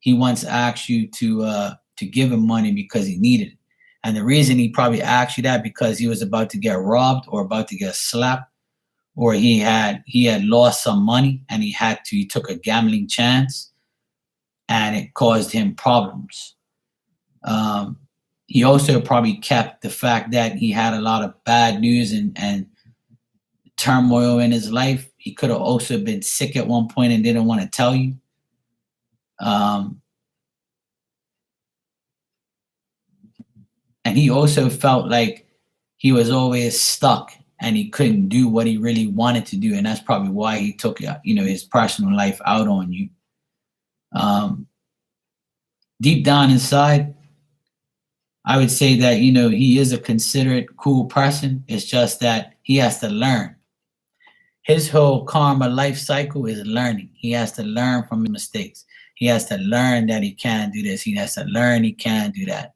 he once asked you to give him money because he needed it. And the reason he probably asked you that because he was about to get robbed or about to get slapped, or he had lost some money and he took a gambling chance and it caused him problems. He also probably kept the fact that he had a lot of bad news and turmoil in his life. He could have also been sick at one point and didn't want to tell you. And he also felt like he was always stuck and he couldn't do what he really wanted to do. And that's probably why he took, his personal life out on you. Deep down inside, I would say that, he is a considerate, cool person. It's just that he has to learn. His whole karma life cycle is learning. He has to learn from his mistakes. He has to learn that he can do this. He has to learn he can do that.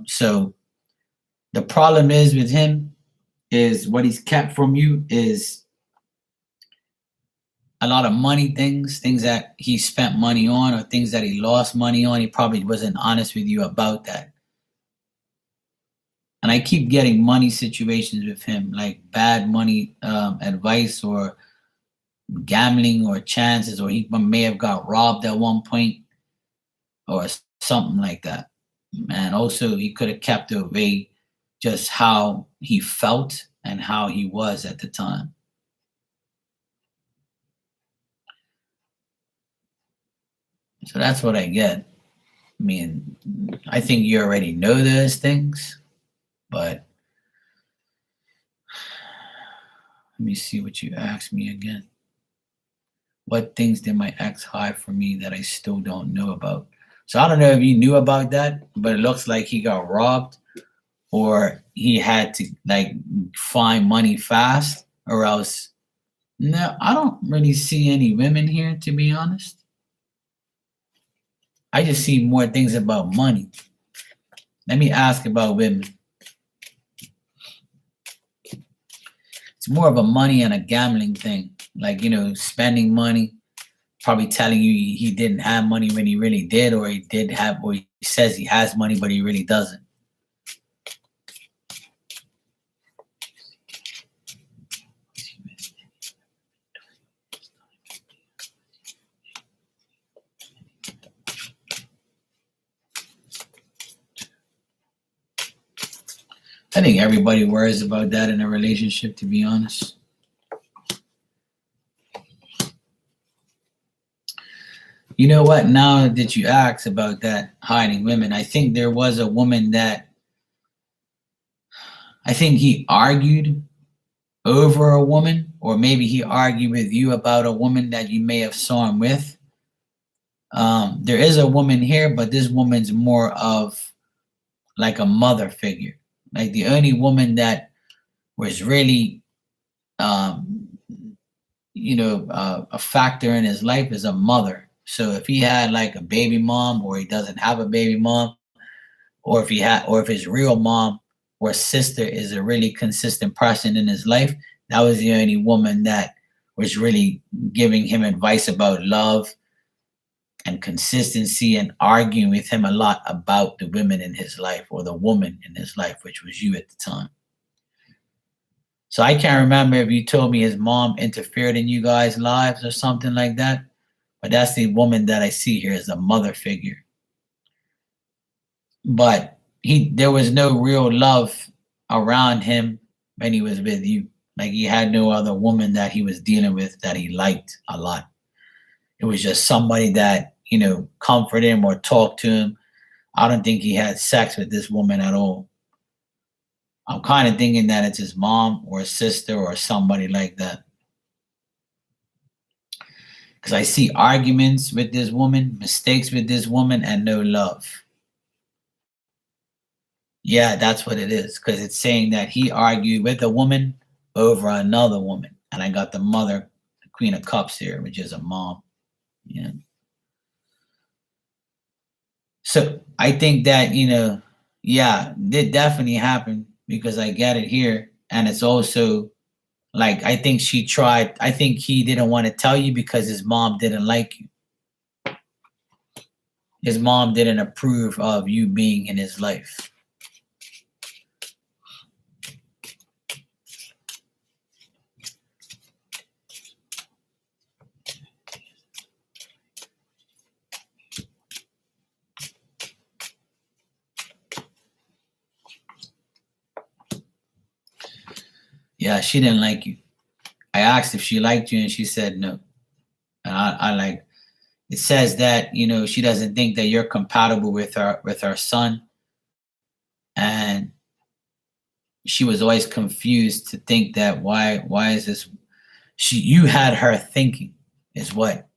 So the problem is with him is what he's kept from you is a lot of money things that he spent money on or things that he lost money on. He probably wasn't honest with you about that. And I keep getting money situations with him, like bad money advice or gambling or chances, or he may have got robbed at one point or something like that. And also he could have kept away just how he felt and how he was at the time. So that's what I get. I mean, I think you already know those things, but let me see what you asked me again. What things did my ex hide from me that I still don't know about? So I don't know if you knew about that, but it looks like he got robbed or he had to find money fast or else. No, I don't really see any women here, to be honest. I just see more things about money. Let me ask about women. It's more of a money and a gambling thing. Like, spending money, probably telling you he didn't have money when he really did, or he did have, or he says he has money, but he really doesn't. I think everybody worries about that in a relationship, to be honest. You know what? Now that you ask about that hiding women, I think there was a woman that I think he argued over a woman, or maybe he argued with you about a woman that you may have saw him with. There is a woman here, but this woman's more of like a mother figure. Like the only woman that was really, um, a factor in his life is a mother. So if he had like a baby mom, or he doesn't have a baby mom, or if his real mom or sister is a really consistent person in his life, that was the only woman that was really giving him advice about love and consistency, and arguing with him a lot about the women in his life, or the woman in his life, which was you at the time. So I can't remember if you told me his mom interfered in you guys' lives or something like that, but that's the woman that I see here as a mother figure. But there was no real love around him when he was with you. Like he had no other woman that he was dealing with that he liked a lot. It was just somebody that, comforted him or talked to him. I don't think he had sex with this woman at all. I'm kind of thinking that it's his mom or his sister or somebody like that. Because I see arguments with this woman, mistakes with this woman, and no love. Yeah, that's what it is. Because it's saying that he argued with a woman over another woman. And I got the mother, the Queen of Cups here, which is a mom. Yeah. So I think that, yeah, it definitely happened, because I get it here. And it's also like, I think I think he didn't want to tell you because his mom didn't like you. His mom didn't approve of you being in his life. Yeah, she didn't like you. I asked if she liked you and she said no. And I like, it says that, she doesn't think that you're compatible with her son. And she was always confused to think that why is this, you had her thinking, is what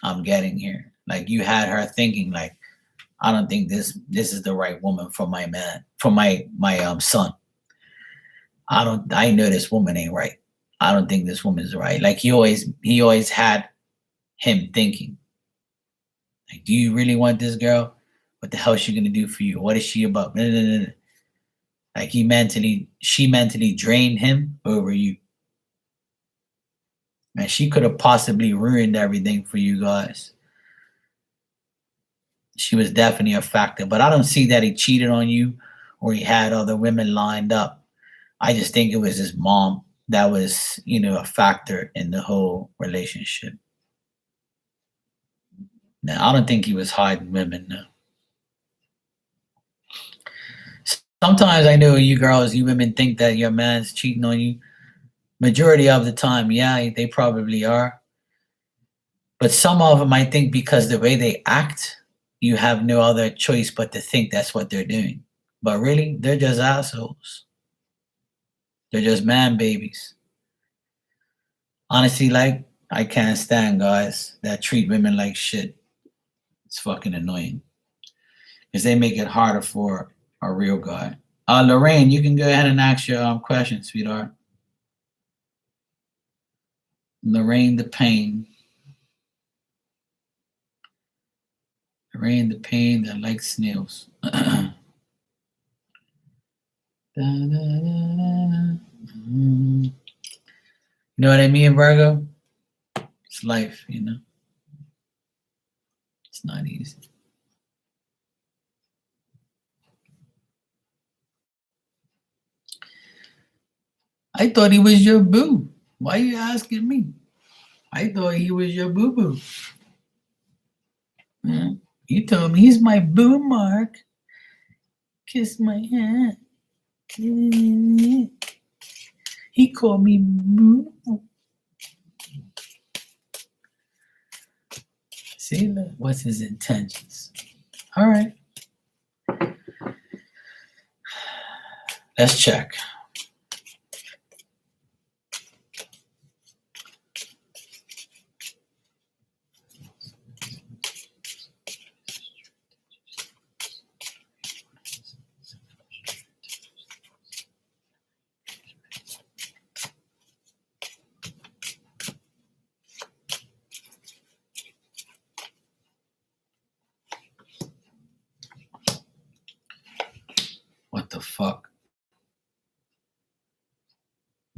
I'm getting here. Like you had her thinking like, I don't think this is the right woman for my man, for my son. I know this woman ain't right. I don't think this woman is right. Like he always had him thinking, like, do you really want this girl? What the hell is she gonna do for you? What is she about? Nah, nah, nah, nah. Like she mentally drained him over you. And she could have possibly ruined everything for you guys. She was definitely a factor, but I don't see that he cheated on you or he had other women lined up. I just think it was his mom that was, a factor in the whole relationship. Now, I don't think he was hiding women. No. Sometimes I know you girls, you women think that your man's cheating on you. Majority of the time, yeah, they probably are. But some of them, I think, because the way they act, you have no other choice but to think that's what they're doing. But really, they're just assholes. They're just man babies. Honestly, like, I can't stand guys that treat women like shit. It's fucking annoying. Because they make it harder for a real guy. Lorraine, you can go ahead and ask your question, sweetheart. Lorraine the Pain. The rain, the pain that like snails. You know what I mean, Virgo? It's life, you know? It's not easy. I thought he was your boo. Why are you asking me? I thought he was your boo boo. Yeah. You told me he's my boo, Mark. Kiss my hand. He called me boo. See, look, what's his intentions? All right, let's check. What the fuck?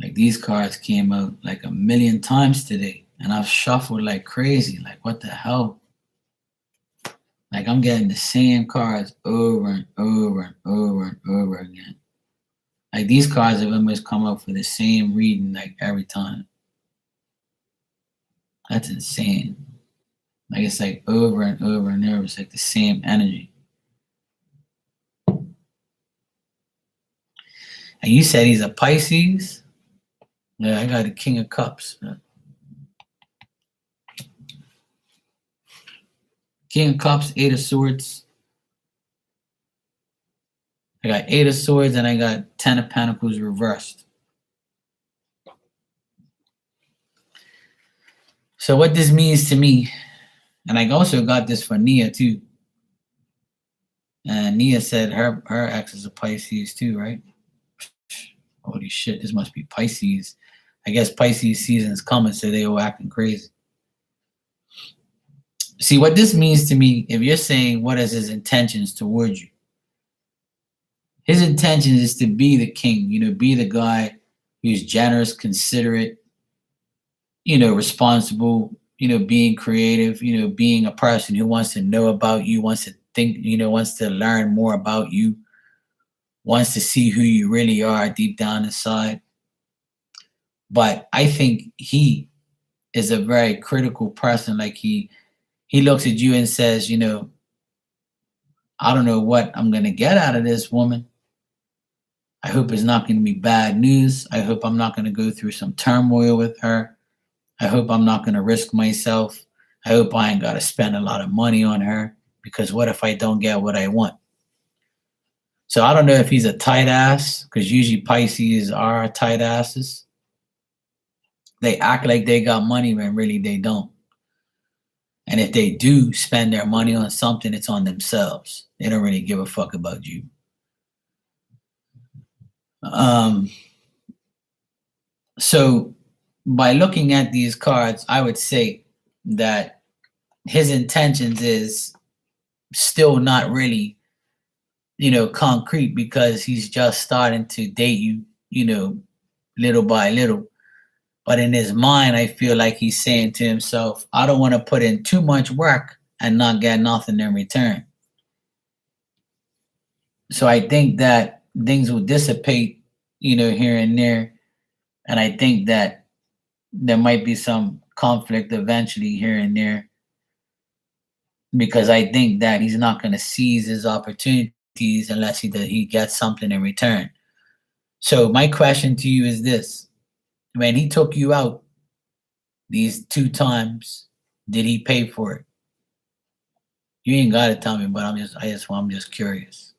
Like these cards came out like a million times today, and I've shuffled like crazy. Like what the hell? Like I'm getting the same cards over and over and over and over again. Like these cards have almost come up for the same reading like every time. That's insane. Like it's like over and over and over. It's like the same energy. And you said he's a Pisces? Yeah, I got the King of Cups. King of Cups, Eight of Swords. I got Eight of Swords and I got Ten of Pentacles reversed. So what this means to me, and I also got this for Nia too. And Nia said her ex is a Pisces too, right? Holy shit, this must be Pisces. I guess Pisces season's coming, so they all acting crazy. See, what this means to me, if you're saying what is his intentions towards you, his intention is to be the king, be the guy who's generous, considerate, responsible, being creative, being a person who wants to know about you, wants to think, wants to learn more about you, wants to see who you really are deep down inside. But I think he is a very critical person. Like he looks at you and says, I don't know what I'm going to get out of this woman. I hope it's not going to be bad news. I hope I'm not going to go through some turmoil with her. I hope I'm not going to risk myself. I hope I ain't got to spend a lot of money on her, because what if I don't get what I want? So I don't know if he's a tight ass, because usually Pisces are tight asses. They act like they got money when really they don't. And if they do spend their money on something, it's on themselves. They don't really give a fuck about you. So by looking at these cards, I would say that his intentions is still not really, concrete, because he's just starting to date you, little by little. But in his mind, I feel like he's saying to himself, I don't want to put in too much work and not get nothing in return. So I think that things will dissipate, here and there. And I think that there might be some conflict eventually here and there, because I think that he's not going to seize his opportunities unless he gets something in return. So my question to you is this: when he took you out these 2 times, did he pay for it? You ain't got to tell me, but I'm just curious.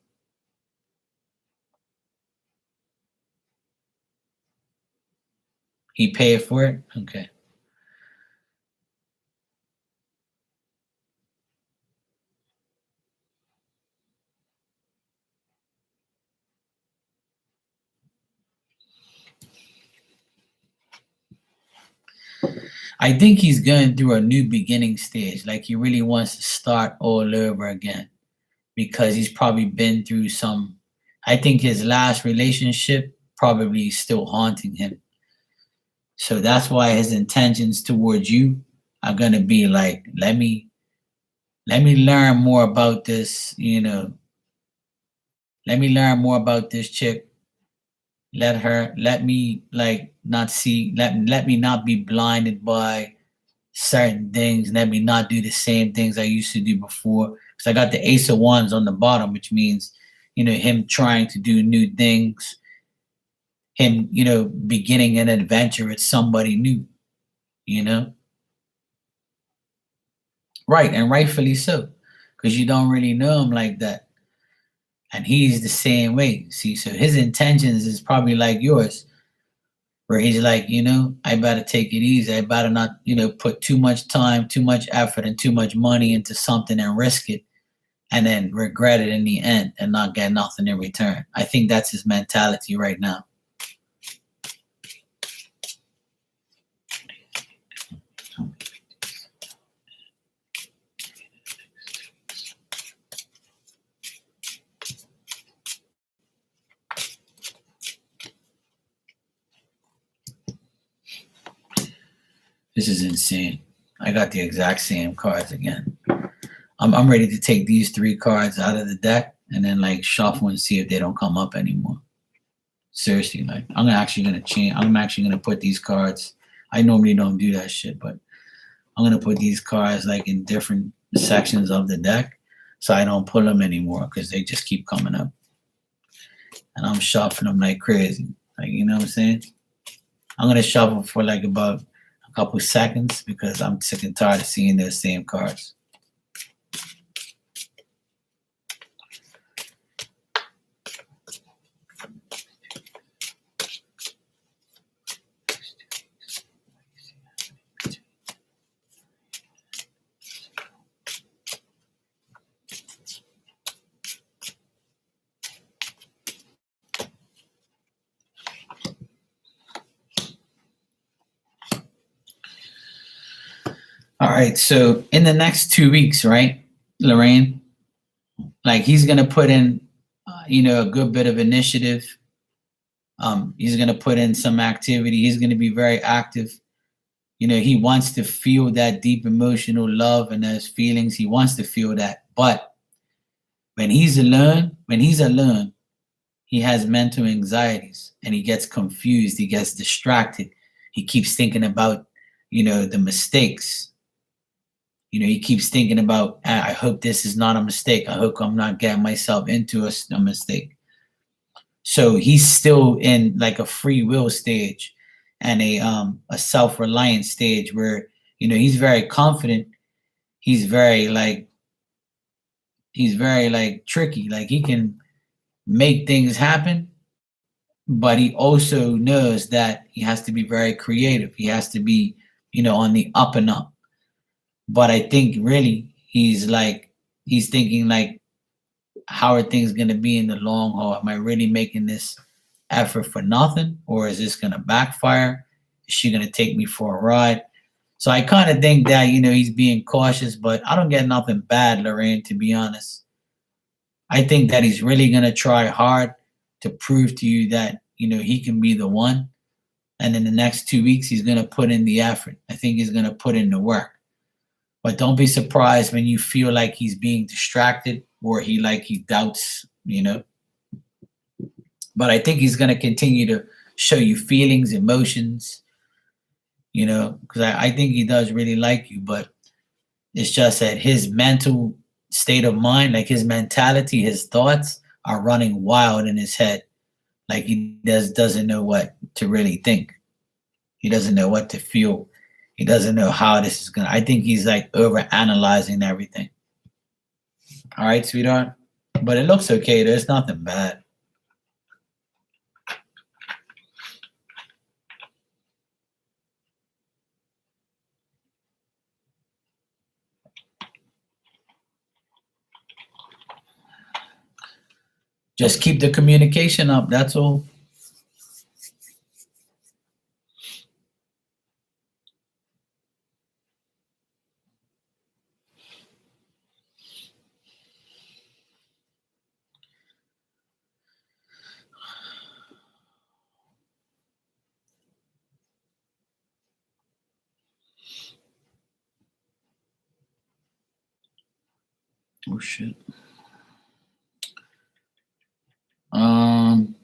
He paid for it? Okay. I think he's going through a new beginning stage. Like he really wants to start all over again because he's probably been through some. I think his last relationship probably is still haunting him. So that's why his intentions towards you are gonna be like, let me learn more about this, let me learn more about this chick. Let me like not see, let me not be blinded by certain things. Let me not do the same things I used to do before. Because I got the Ace of Wands on the bottom, which means, him trying to do new things, him, beginning an adventure with somebody new, you know? Right, and rightfully so. Because you don't really know him like that. And he's the same way. See, so his intentions is probably like yours, where he's like, I better take it easy. I better not, put too much time, too much effort, and too much money into something and risk it and then regret it in the end and not get nothing in return. I think that's his mentality right now. This is insane. I got the exact same cards again. I'm ready to take these 3 cards out of the deck and then like shuffle and see if they don't come up anymore. Seriously, like I'm actually gonna change. I'm actually gonna put these cards. I normally don't do that shit, but I'm gonna put these cards like in different sections of the deck so I don't pull them anymore because they just keep coming up. And I'm shuffling them like crazy. Like, you know what I'm saying? I'm gonna shuffle for like about a couple seconds because I'm sick and tired of seeing those same cards. All right, so in the next 2 weeks, right, Lorraine, like he's gonna put in, a good bit of initiative. He's gonna put in some activity. He's gonna be very active. He wants to feel that deep emotional love and those feelings. He wants to feel that, but when he's alone, he has mental anxieties and he gets confused. He gets distracted. He keeps thinking about, the mistakes. He keeps thinking about, I hope this is not a mistake. I hope I'm not getting myself into a mistake. So he's still in like a free will stage and a self-reliant stage where, he's very confident. He's very like tricky. Like he can make things happen, but he also knows that he has to be very creative. He has to be, on the up and up. But I think really he's thinking like, how are things going to be in the long haul? Am I really making this effort for nothing, or is this going to backfire? Is she going to take me for a ride? So I kind of think that he's being cautious, but I don't get nothing bad, Lorraine. To be honest, I think that he's really going to try hard to prove to you that he can be the one. And in the next 2 weeks, he's going to put in the effort. I think he's going to put in the work. But don't be surprised when you feel like he's being distracted or he doubts, But I think he's gonna continue to show you feelings, emotions, because I think he does really like you, but it's just that his mental state of mind, like his mentality, his thoughts are running wild in his head. Like he doesn't know what to really think. He doesn't know what to feel. He doesn't know how this is gonna. I think he's like over analyzing everything. All right, sweetheart. But it looks okay. There's nothing bad. Just keep the communication up. That's all. Oh shit. Um.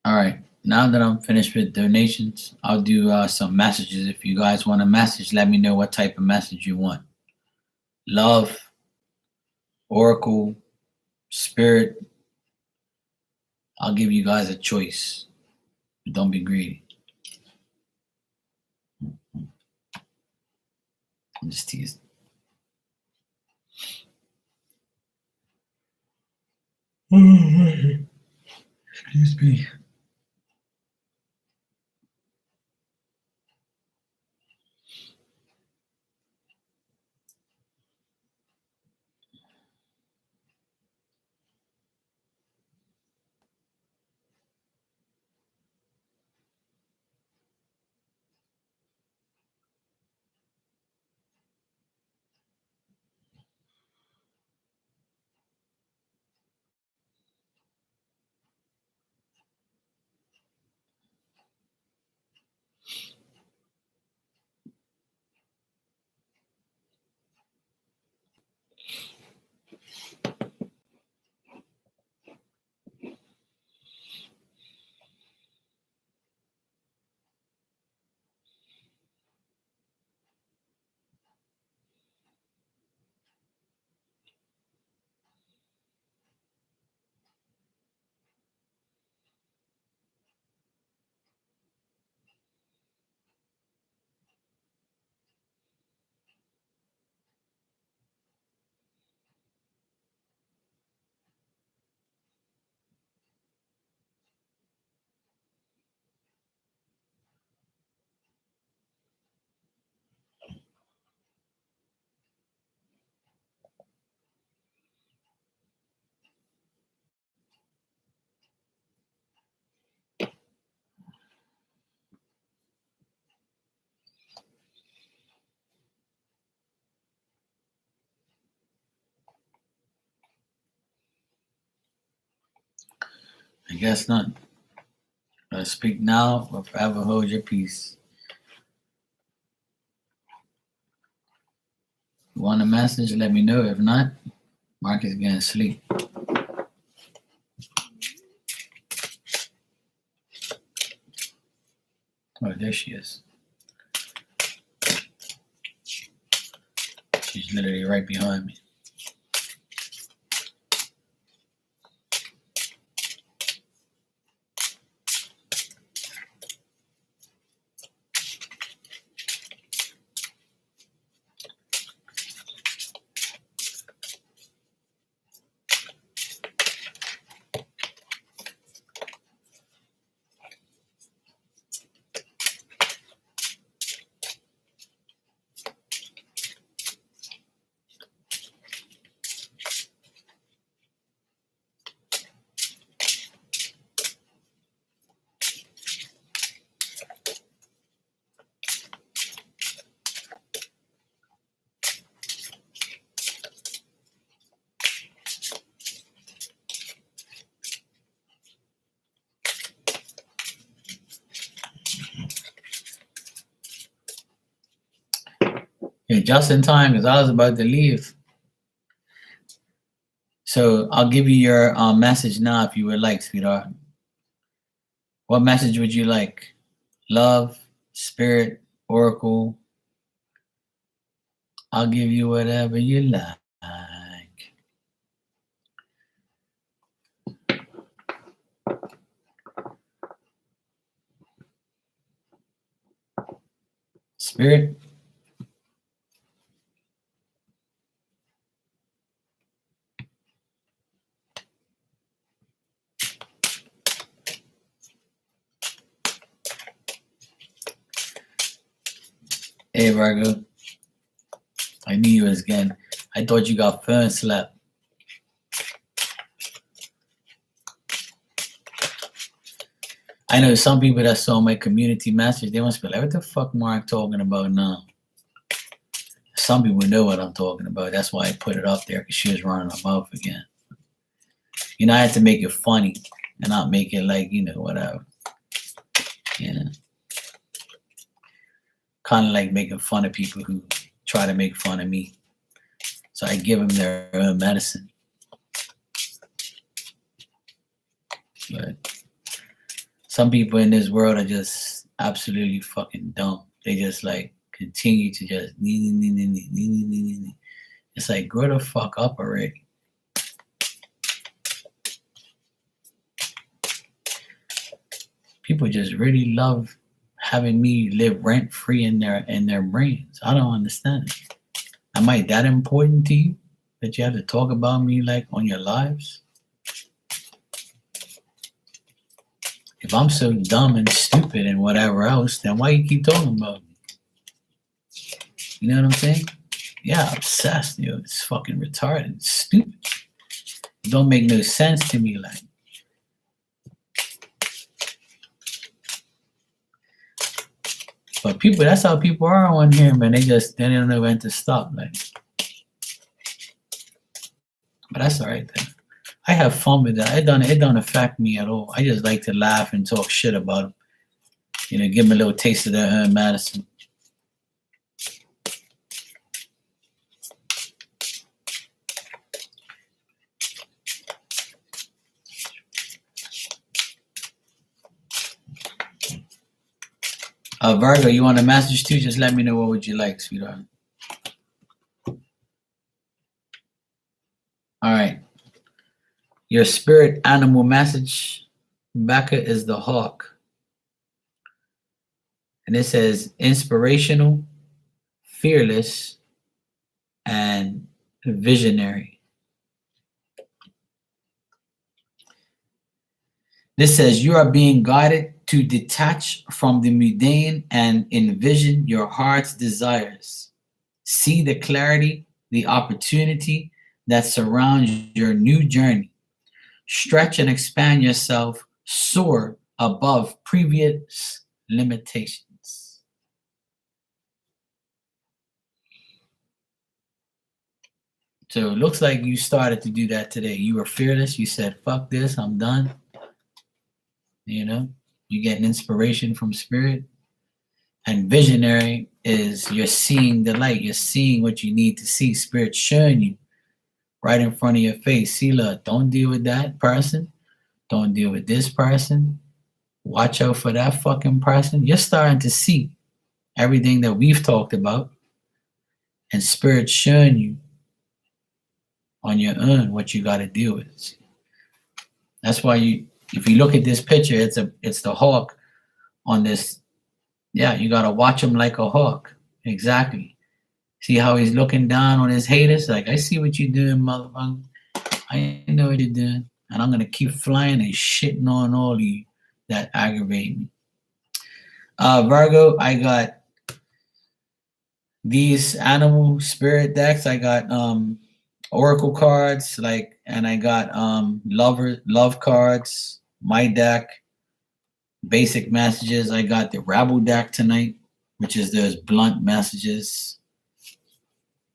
All right. Now that I'm finished with donations, I'll do some messages. If you guys want a message, let me know what type of message you want. Love, oracle, spirit. I'll give you guys a choice. But don't be greedy. I'm just teasing. Excuse me. I guess not. Speak now or forever hold your peace. You want a message? Let me know. If not, Mark is getting sleep. Oh, there she is. She's literally right behind me. Yeah, just in time because I was about to leave. So I'll give you your message now if you would like, sweetheart. What message would you like? Love, spirit, oracle. I'll give you whatever you like. Spirit. Hey Virgo. I knew you was again. I thought you got fun slept. I know some people that saw my community message, they must be like, what the fuck Mark talking about now? Some people know what I'm talking about. That's why I put it up there because she was running her mouth again. You know, I had to make it funny and not make it like, whatever. Yeah. kind of like making fun of people who try to make fun of me. So I give them their own medicine. But some people in this world are just absolutely fucking dumb. They just like continue to just it's like grow the fuck up already. People just really love having me live rent free in their brains. I don't understand it. Am I that important to you that you have to talk about me like on your lives? If I'm so dumb and stupid and whatever else, then why you keep talking about me? You know what I'm saying? Yeah, obsessed, yo. It's fucking retarded. It's stupid. It don't make no sense to me, like. But people, that's how people are on here, man. They don't know when to stop, like. But that's all right then. I have fun with that. It don't affect me at all. I just like to laugh and talk shit about them. You know, give them a little taste of their own medicine. Virgo, you want a message too? Just let me know what would you like, sweetheart. All right. Your spirit animal message, Becca, is the hawk. And it says inspirational, fearless, and visionary. This says you are being guided to detach from the mundane and envision your heart's desires. See the clarity, the opportunity that surrounds your new journey. Stretch and expand yourself, soar above previous limitations. So it looks like you started to do that today. You were fearless. You said, fuck this, I'm done. You know, you get an inspiration from spirit. And visionary is you're seeing the light. You're seeing what you need to see. Spirit showing you right in front of your face. See, look, don't deal with that person. Don't deal with this person. Watch out for that fucking person. You're starting to see everything that we've talked about. And spirit showing you on your own what you got to deal with. That's why if you look at this picture, it's the hawk on this. Yeah, you gotta watch him like a hawk. Exactly. See how he's looking down on his haters? Like, I see what you're doing, motherfucker. I know what you're doing. And I'm gonna keep flying and shitting on all of you that aggravate me. Virgo, I got these animal spirit decks. I got oracle cards, and I got love cards, my deck, basic messages. I got the Rabble deck tonight, which is those blunt messages,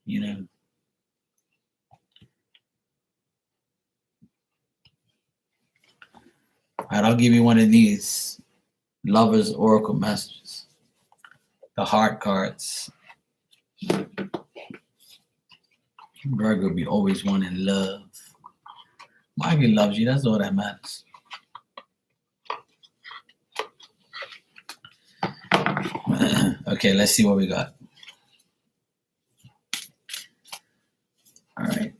you know. All right, I'll give you one of these Lovers Oracle messages, the heart cards. Virgo be always wanting love. Margaret loves you. That's all that matters. Okay, let's see what we got. All right.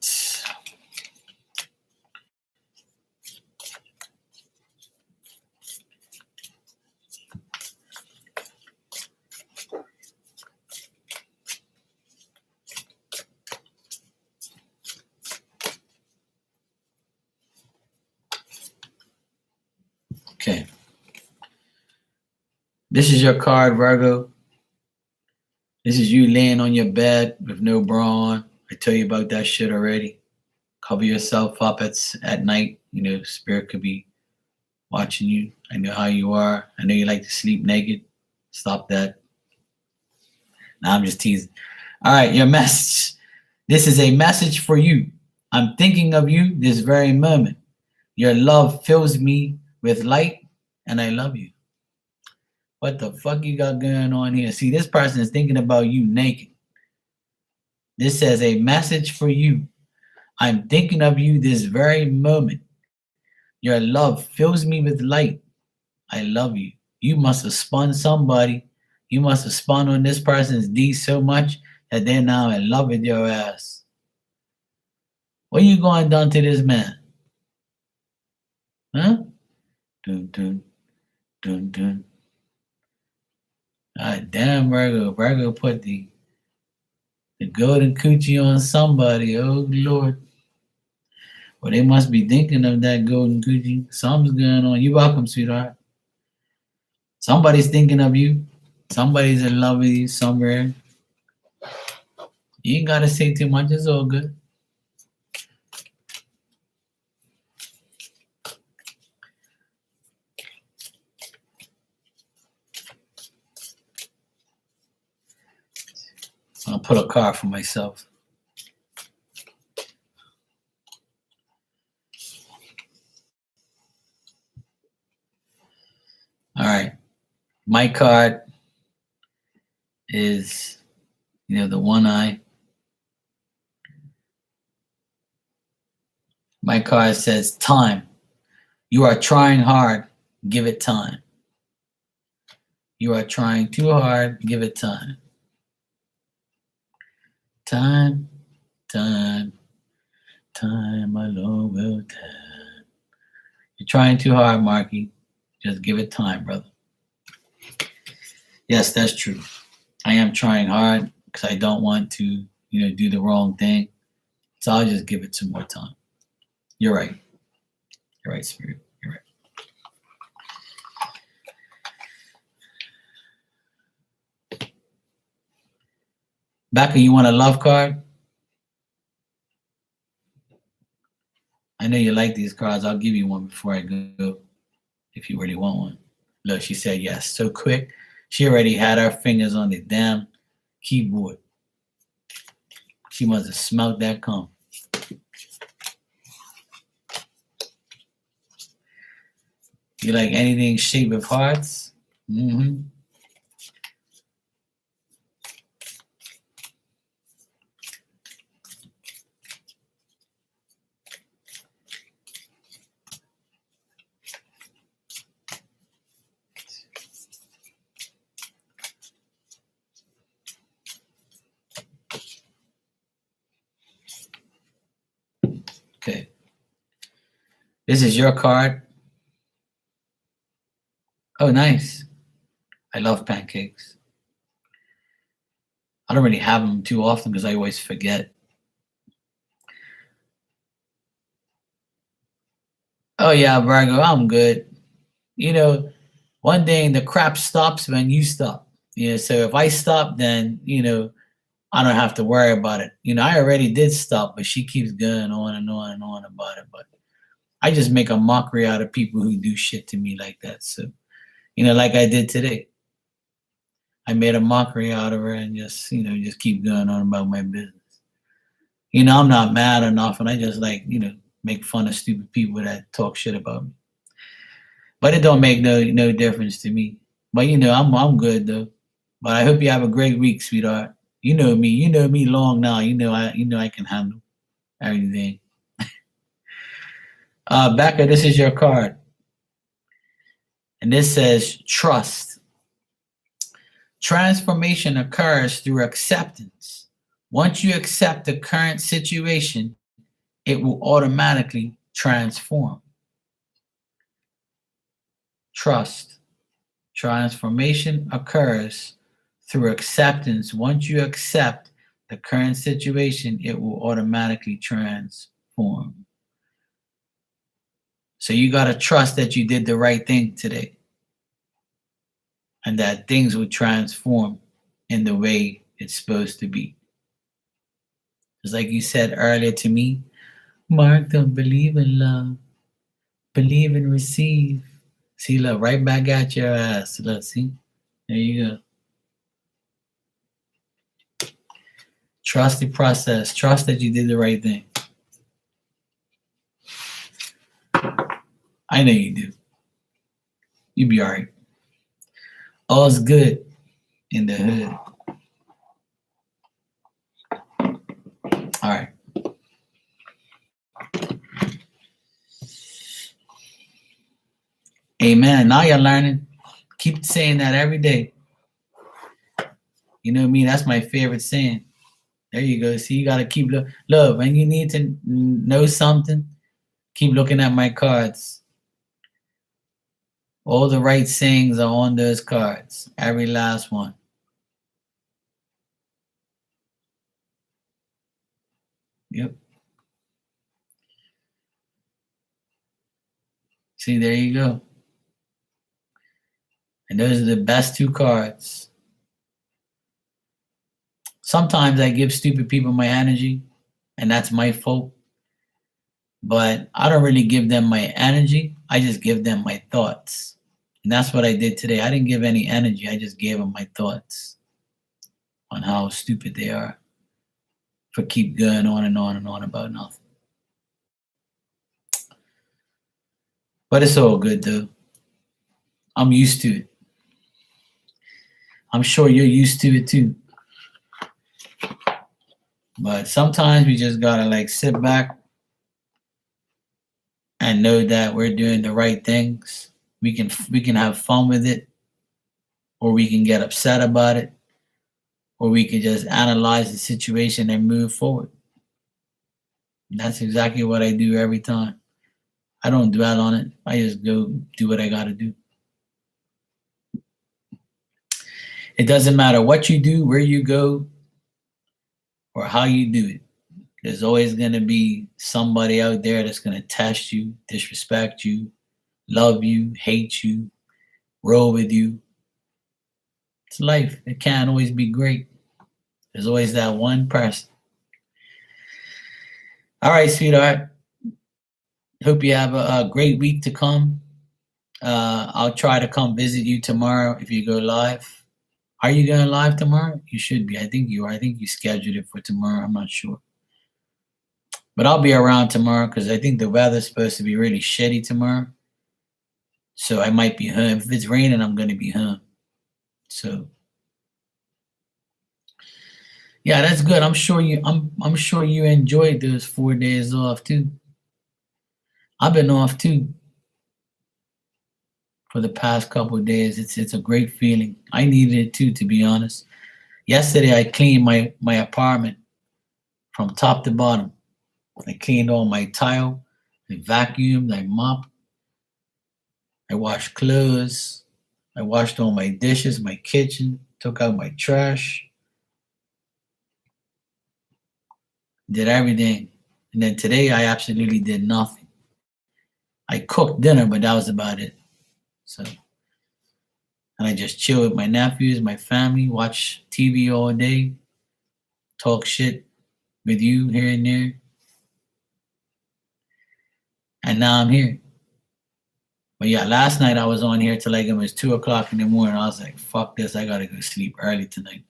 Okay. This is your card, Virgo. This is you laying on your bed with no bra on. I tell you about that shit already. Cover yourself up at night. You know, spirit could be watching you. I know how you are. I know you like to sleep naked. Stop that. Nah, I'm just teasing. All right, your message. This is a message for you. I'm thinking of you this very moment. Your love fills me with light, and I love you. What the fuck you got going on here? See, this person is thinking about you naked. This says a message for you. I'm thinking of you this very moment. Your love fills me with light. I love you. You must have spun somebody. You must have spun on this person's D so much that they're now in love with your ass. What you going done to this man? Huh? Dun dun dun dun. God damn, Virgo. Virgo put the golden coochie on somebody. Oh Lord. Well, they must be thinking of that golden coochie. Something's going on. You welcome, sweetheart. Somebody's thinking of you. Somebody's in love with you somewhere. You ain't gotta say too much. It's all good. I'll put a card for myself. All right. My card is, the one eye. My card says time. You are trying hard. Give it time. You are trying too hard. Give it time. Time, time, time alone will tell. You're trying too hard, Marky. Just give it time, brother. Yes, that's true. I am trying hard because I don't want to, do the wrong thing. So I'll just give it some more time. You're right. You're right, Spirit. You're right. Becca, you want a love card? I know you like these cards. I'll give you one before I go, if you really want one. Look, she said yes. So quick. She already had her fingers on the damn keyboard. She must have smelled that cum. You like anything shaped with hearts? Mm-hmm. Okay. This is your card. Oh, nice. I love pancakes. I don't really have them too often because I always forget. Oh, yeah, Virgo, I'm good. One thing, the crap stops when you stop. So if I stop, then, I don't have to worry about it. I already did stop, but she keeps going on and on and on about it. But I just make a mockery out of people who do shit to me like that. So, like I did today. I made a mockery out of her and just keep going on about my business. I'm not mad or nothing. I just make fun of stupid people that talk shit about me. But it don't make no difference to me. But I'm good though. But I hope you have a great week, sweetheart. You know me. You know me long now. I can handle everything. Becca, this is your card. And this says trust. Transformation occurs through acceptance. Once you accept the current situation, it will automatically transform. Trust. Transformation occurs through acceptance. Once you accept the current situation, it will automatically transform. So you got to trust that you did the right thing today and that things will transform in the way it's supposed to be. Just like you said earlier to me, Mark, don't believe in love, believe and receive. See, look, right back at your ass. Look, see? There you go. Trust the process. Trust that you did the right thing. I know you do. You be all right. All's good in the hood. All right. Amen. Now you're learning. Keep saying that every day. You know what I mean? That's my favorite saying. There you go. See, you got to keep look. When you need to know something, keep looking at my cards. All the right sayings are on those cards. Every last one. Yep. See, there you go. And those are the best two cards. Sometimes I give stupid people my energy, and that's my fault. But I don't really give them my energy. I just give them my thoughts. And that's what I did today. I didn't give any energy. I just gave them my thoughts on how stupid they are for keep going on and on and on about nothing. But it's all good though. I'm used to it. I'm sure you're used to it too. But sometimes we just gotta like sit back and know that we're doing the right things. We can have fun with it, or we can get upset about it, or we can just analyze the situation and move forward. And that's exactly what I do every time. I don't dwell on it. I just go do what I gotta do. It doesn't matter what you do, where you go, or how you do it. There's always going to be somebody out there that's going to test you, disrespect you, love you, hate you, roll with you. It's life. It can't always be great. There's always that one person. All right, sweetheart. Hope you have a great week to come. I'll try to come visit you tomorrow if you go live. Are you going live tomorrow? You should be. I think you are. I think you scheduled it for tomorrow. I'm not sure. But I'll be around tomorrow because I think the weather's supposed to be really shitty tomorrow. So I might be home. If it's raining, I'm going to be home. So yeah, that's good. I'm sure you enjoyed those 4 days off too. I've been off too for the past couple of days. It's a great feeling. I needed it too, to be honest. Yesterday I cleaned my apartment from top to bottom. I cleaned all my tile, I vacuumed, I mopped, I washed clothes, I washed all my dishes, my kitchen, took out my trash, did everything. And then today I absolutely did nothing. I cooked dinner, but that was about it. So, and I just chill with my nephews, my family, watch TV all day, talk shit with you here and there. And now I'm here. But yeah, last night I was on here till like it was 2 o'clock in the morning. I was like, fuck this, I gotta go sleep early tonight.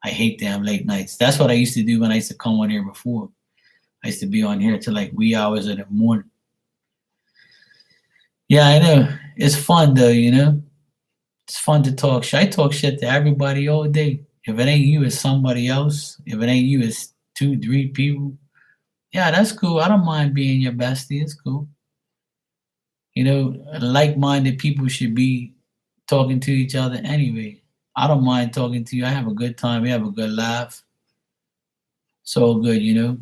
I hate damn late nights. That's what I used to do when I used to come on here before. I used to be on here till like wee hours in the morning. Yeah, I know. It's fun though, you know? It's fun to talk shit. I talk shit to everybody all day. If it ain't you, it's somebody else. If it ain't you, it's 2, 3 people. Yeah, that's cool. I don't mind being your bestie. It's cool. You know, like-minded people should be talking to each other anyway. I don't mind talking to you. I have a good time. We have a good laugh. It's all good, you know.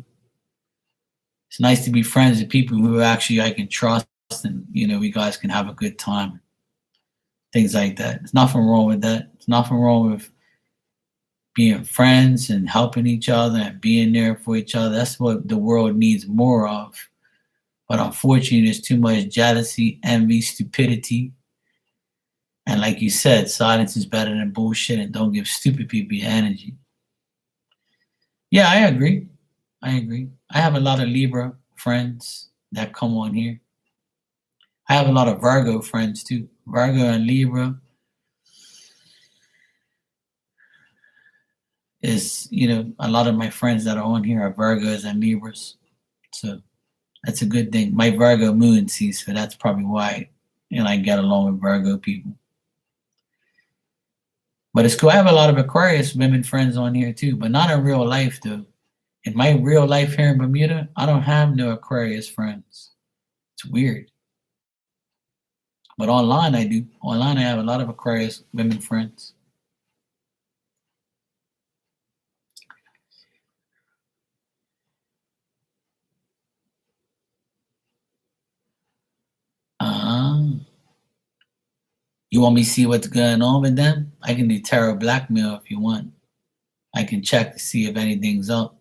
It's nice to be friends with people who actually I can trust, and you know, we guys can have a good time. Things like that. There's nothing wrong with that. There's nothing wrong with being friends and helping each other and being there for each other. That's what the world needs more of. But unfortunately, there's too much jealousy, envy, stupidity. And like you said, silence is better than bullshit, and don't give stupid people your energy. Yeah, I agree. I agree. I have a lot of Libra friends that come on here. I have a lot of Virgo friends too. Virgo and Libra is, you know, a lot of my friends that are on here are Virgos and Libras. So that's a good thing. My Virgo moon sees, so that's probably why, you know, I get along with Virgo people. But it's cool. I have a lot of Aquarius women friends on here too, but not in real life though. In my real life here in Bermuda, I don't have no Aquarius friends. It's weird. But online I do. Online I have a lot of Aquarius women friends. Um, you want me to see what's going on with them? I can do tarot blackmail if you want. I can check to see if anything's up.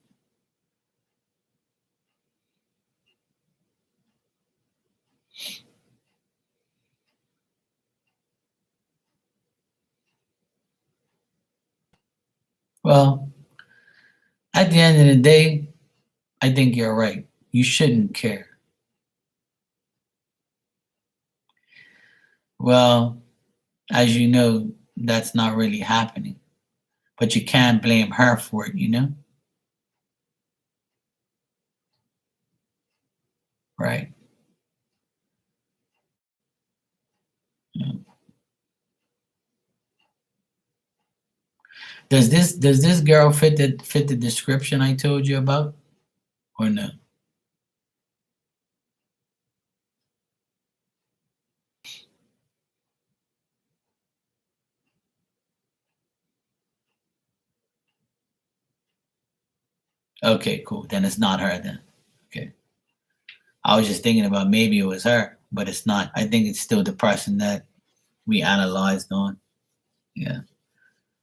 Well, at the end of the day, I think you're right. You shouldn't care. Well, as you know, that's not really happening. But you can't blame her for it, you know? Right. Yeah. Does this girl fit the description I told you about? Or no? Okay, cool. Then it's not her then. Okay. I was just thinking about maybe it was her, but it's not. I think it's still the person that we analyzed on. Yeah.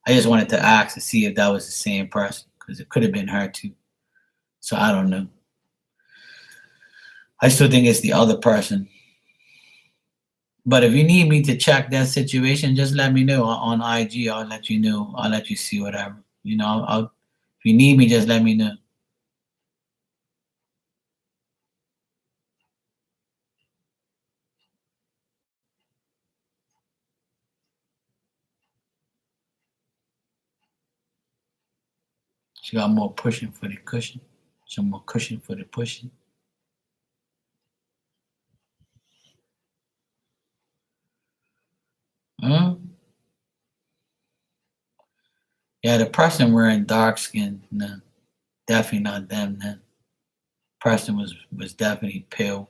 I just wanted to ask to see if that was the same person because it could have been her too. So I don't know. I still think it's the other person. But if you need me to check that situation, just let me know on IG. I'll let you know. I'll let you see whatever. You know, I'll if you need me, just let me know. She got more pushing for the cushion. Some more cushion for the pushing. Huh? Yeah, the person wearing dark skin, no, definitely not them. Then person was definitely pale,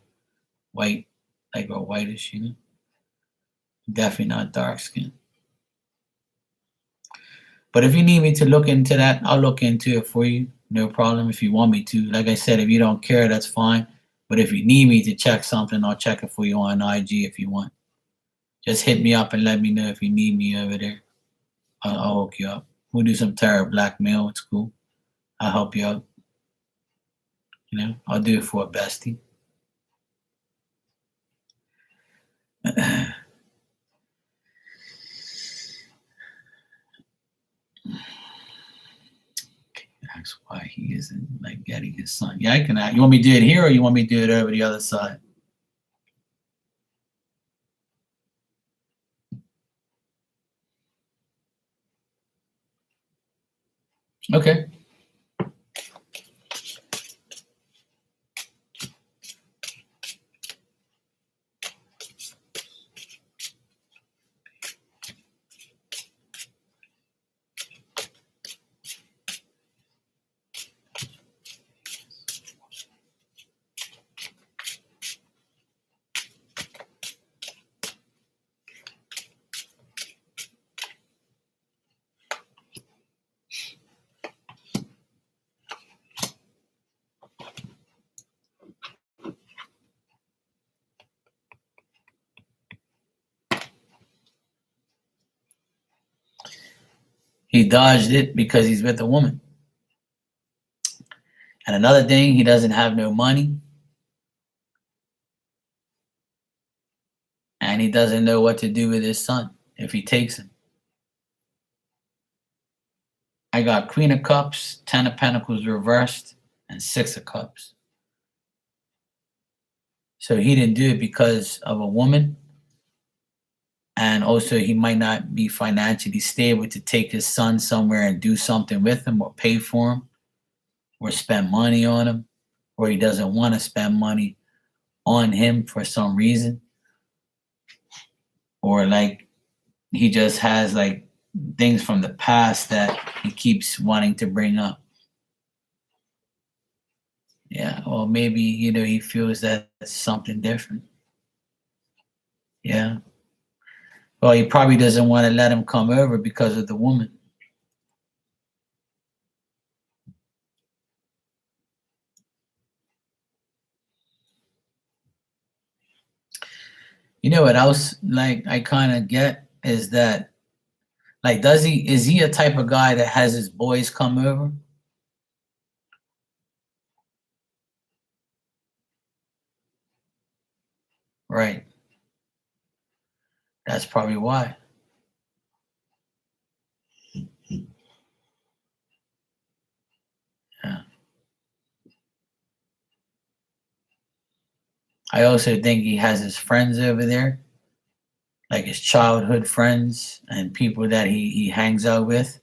white, like a whitish, you know. Definitely not dark skin. But if you need me to look into that, I'll look into it for you. No problem if you want me to. Like I said, if you don't care, that's fine. But if you need me to check something, I'll check it for you on IG if you want. Just hit me up and let me know if you need me over there. I'll hook you up. We'll do some tarot blackmail. It's cool. I'll help you out. You know, I'll do it for a bestie. That's why he isn't like getting his son. Yeah, I can. You want me to do it here, or you want me to do it over the other side? Okay. He dodged it because he's with a woman. And another thing, he doesn't have no money, and he doesn't know what to do with his son if he takes him. I got Queen of Cups, Ten of Pentacles reversed, and Six of Cups. So he didn't do it because of a woman. And also, he might not be financially stable to take his son somewhere and do something with him or pay for him or spend money on him, or he doesn't want to spend money on him for some reason, or like he just has like things from the past that he keeps wanting to bring up. Yeah, or maybe he feels that it's something different. Yeah. Well, he probably doesn't want to let him come over because of the woman. You know what else? Like I kind of get is that like does he is he a type of guy that has his boys come over? Right. That's probably why. Yeah. I also think he has his friends over there, like his childhood friends and people that he hangs out with,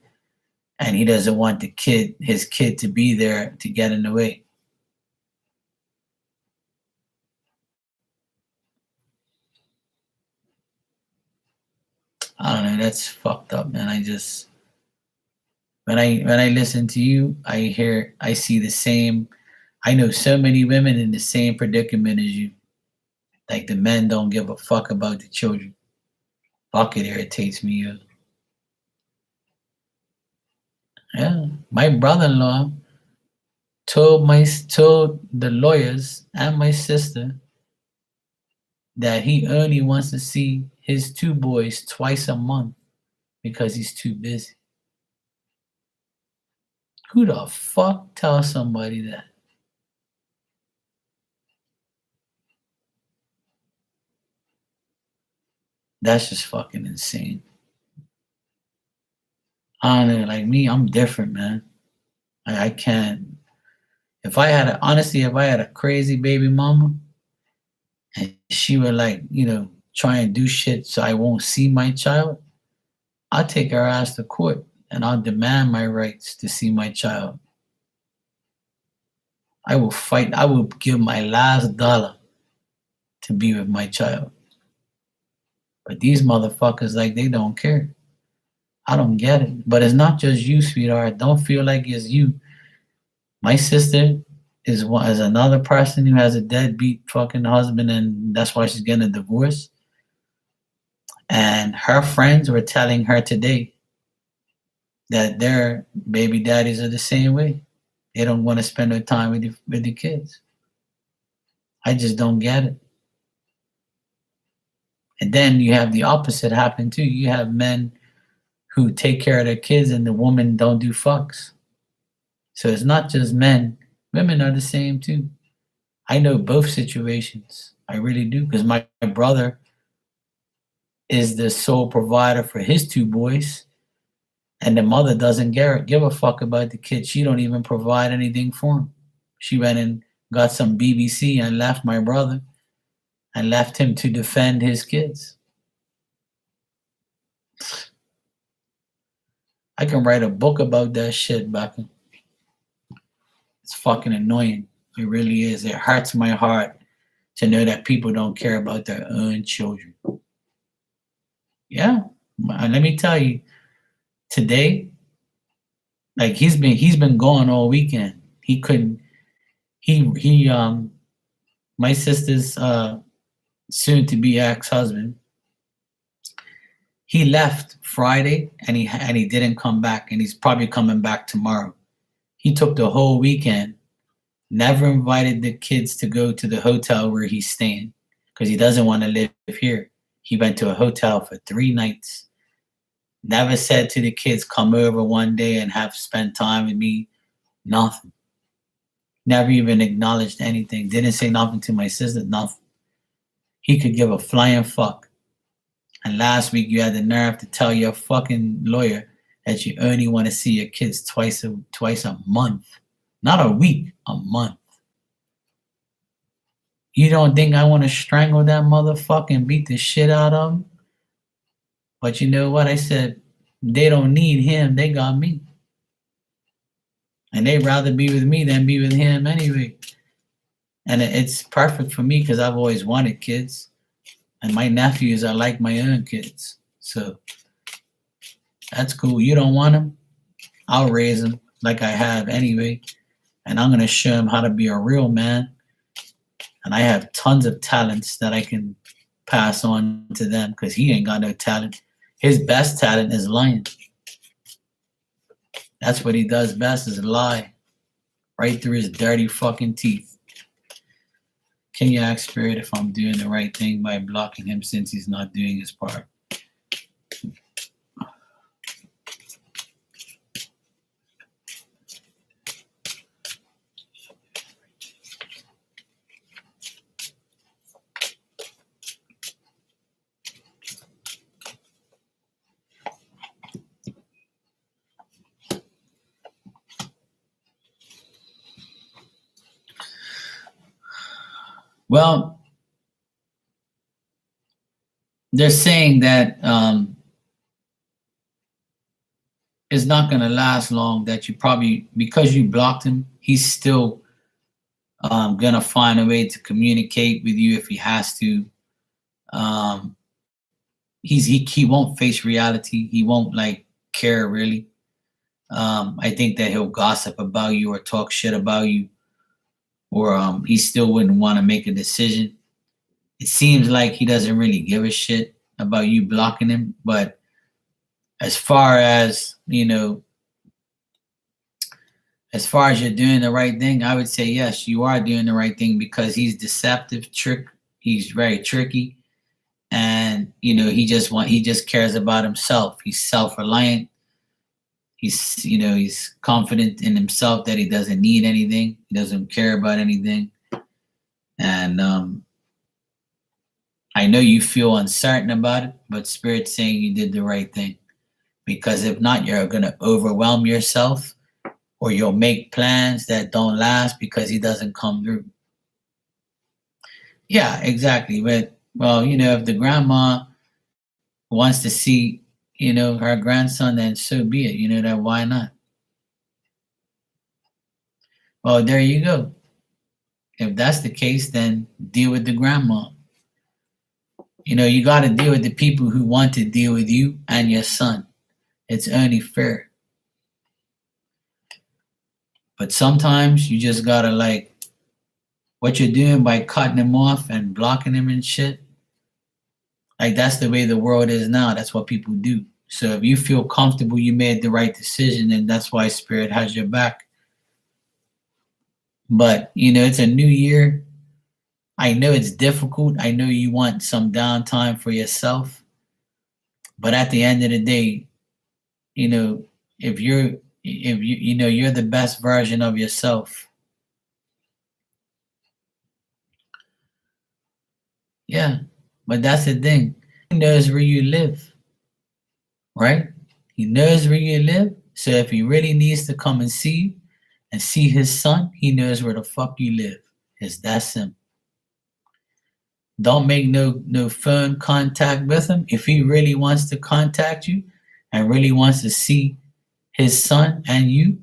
and he doesn't want his kid to be there to get in the way. I don't know. That's fucked up, man. I just when I listen to you, I see the same. I know so many women in the same predicament as you. Like the men don't give a fuck about the children. Fuck, it irritates me. Yeah, my brother-in-law told the lawyers and my sister that he only wants to see his two boys twice a month because he's too busy. Who the fuck tells somebody that? That's just fucking insane. I don't know, like me, I'm different, man. I can't. If I had a crazy baby mama and she would like, try and do shit so I won't see my child, I'll take her ass to court and I'll demand my rights to see my child. I will fight. I will give my last dollar to be with my child. But these motherfuckers, like, they don't care. I don't get it. But it's not just you, sweetheart. Don't feel like it's you. My sister is another person who has a deadbeat fucking husband, and that's why she's getting a divorce. And her friends were telling her today that their baby daddies are the same way. They don't want to spend their time with the kids. I just don't get it. And then you have the opposite happen too. You have men who take care of their kids and the woman don't do fucks. So it's not just men. Women are the same too. I know both situations. I really do because my brother is the sole provider for his two boys, and the mother doesn't give a fuck about the kids. She don't even provide anything for him. She went and got some BBC and left my brother and left him to defend his kids. I can write a book about that shit, Becca. It's fucking annoying. It really is. It hurts my heart to know that people don't care about their own children. Yeah. And let me tell you, today, like he's been gone all weekend. He couldn't he my sister's soon to be ex-husband, he left Friday and he didn't come back, and he's probably coming back tomorrow. He took the whole weekend, never invited the kids to go to the hotel where he's staying because he doesn't want to live here. He went to a hotel for 3 nights. Never said to the kids, come over one day and have spend time with me. Nothing. Never even acknowledged anything. Didn't say nothing to my sister. Nothing. He could give a flying fuck. And last week you had the nerve to tell your fucking lawyer that you only want to see your kids twice a month. Not a week, a month. You don't think I want to strangle that motherfucker and beat the shit out of him? But you know what? I said, they don't need him. They got me. And they'd rather be with me than be with him anyway. And it's perfect for me because I've always wanted kids. And my nephews are like my own kids. So That's cool. You don't want him? I'll raise him like I have anyway. And I'm going to show him how to be a real man. And I have tons of talents that I can pass on to them because he ain't got no talent. His best talent is lying. That's what he does best is lie right through his dirty fucking teeth. Can you ask Spirit if I'm doing the right thing by blocking him since he's not doing his part? Well, they're saying that it's not going to last long, that you probably, because you blocked him, he's still going to find a way to communicate with you if he has to. Um, he won't face reality. He won't like care really. I think that he'll gossip about you or talk shit about you, or he still wouldn't want to make a decision. It seems like he doesn't really give a shit about you blocking him. But as far as as far as you're doing the right thing, I would say yes, you are doing the right thing because he's deceptive, he's very tricky, and he just cares about himself. He's self-reliant. He's confident in himself that he doesn't need anything. He doesn't care about anything. And I know you feel uncertain about it, but Spirit's saying you did the right thing. Because if not, you're gonna overwhelm yourself, or you'll make plans that don't last because he doesn't come through. Yeah, exactly. But well, if the grandma wants to see, her grandson, then so be it. That why not? Well, there you go. If that's the case, then deal with the grandma. You got to deal with the people who want to deal with you and your son. It's only fair. But sometimes you just gotta like what you're doing by cutting him off and blocking him and shit. Like that's the way the world is now. That's what people do. So if you feel comfortable you made the right decision, then that's why Spirit has your back. But it's a new year. I know it's difficult. I know you want some downtime for yourself. But at the end of the day, if you're the best version of yourself. Yeah, but that's the thing. He knows where you live, right? He knows where you live. So if he really needs to come and see you and see his son, he knows where the fuck you live. It's that simple. Don't make no phone contact with him. If he really wants to contact you and really wants to see his son and you,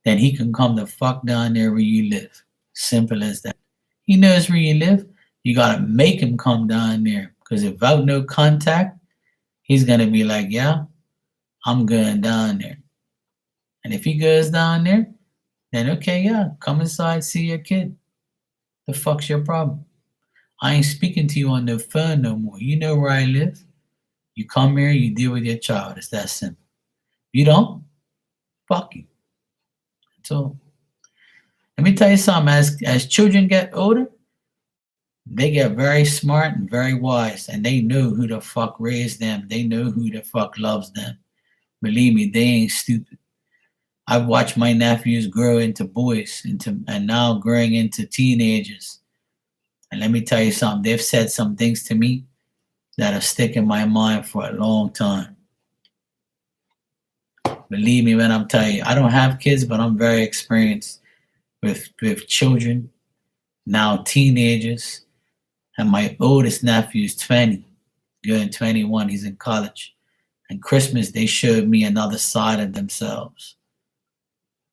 then he can come the fuck down there where you live. Simple as that. He knows where you live. You gotta make him come down there. Because without no contact, he's gonna be like, yeah, I'm going down there. And if he goes down there, then okay, yeah, come inside, see your kid. The fuck's your problem? I ain't speaking to you on the phone no more. You know where I live. You come here, you deal with your child. It's that simple. You don't? Fuck you. That's all. Let me tell you something. As children get older, they get very smart and very wise, and they know who the fuck raised them. They know who the fuck loves them. Believe me, they ain't stupid. I've watched my nephews grow into boys, and now growing into teenagers. And let me tell you something. They've said some things to me that'll stick in my mind for a long time. Believe me when I'm telling you, I don't have kids, but I'm very experienced with children, now teenagers, and my oldest nephew is 20, going 21. He's in college. And Christmas, they showed me another side of themselves.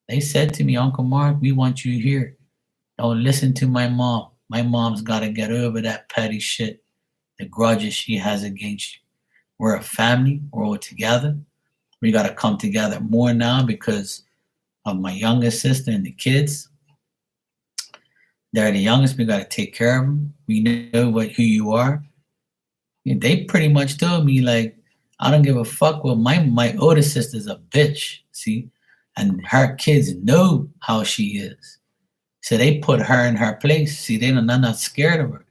They said to me, Uncle Mark, we want you here. Don't listen to my mom. My mom's got to get over that petty shit, the grudges she has against you. We're a family. We're all together. We got to come together more now because of my youngest sister and the kids. They're the youngest. We got to take care of them. We know who you are. They pretty much told me like, I don't give a fuck. Well, my older sister's a bitch, see, and her kids know how she is, so they put her in her place. See, they're not scared of her.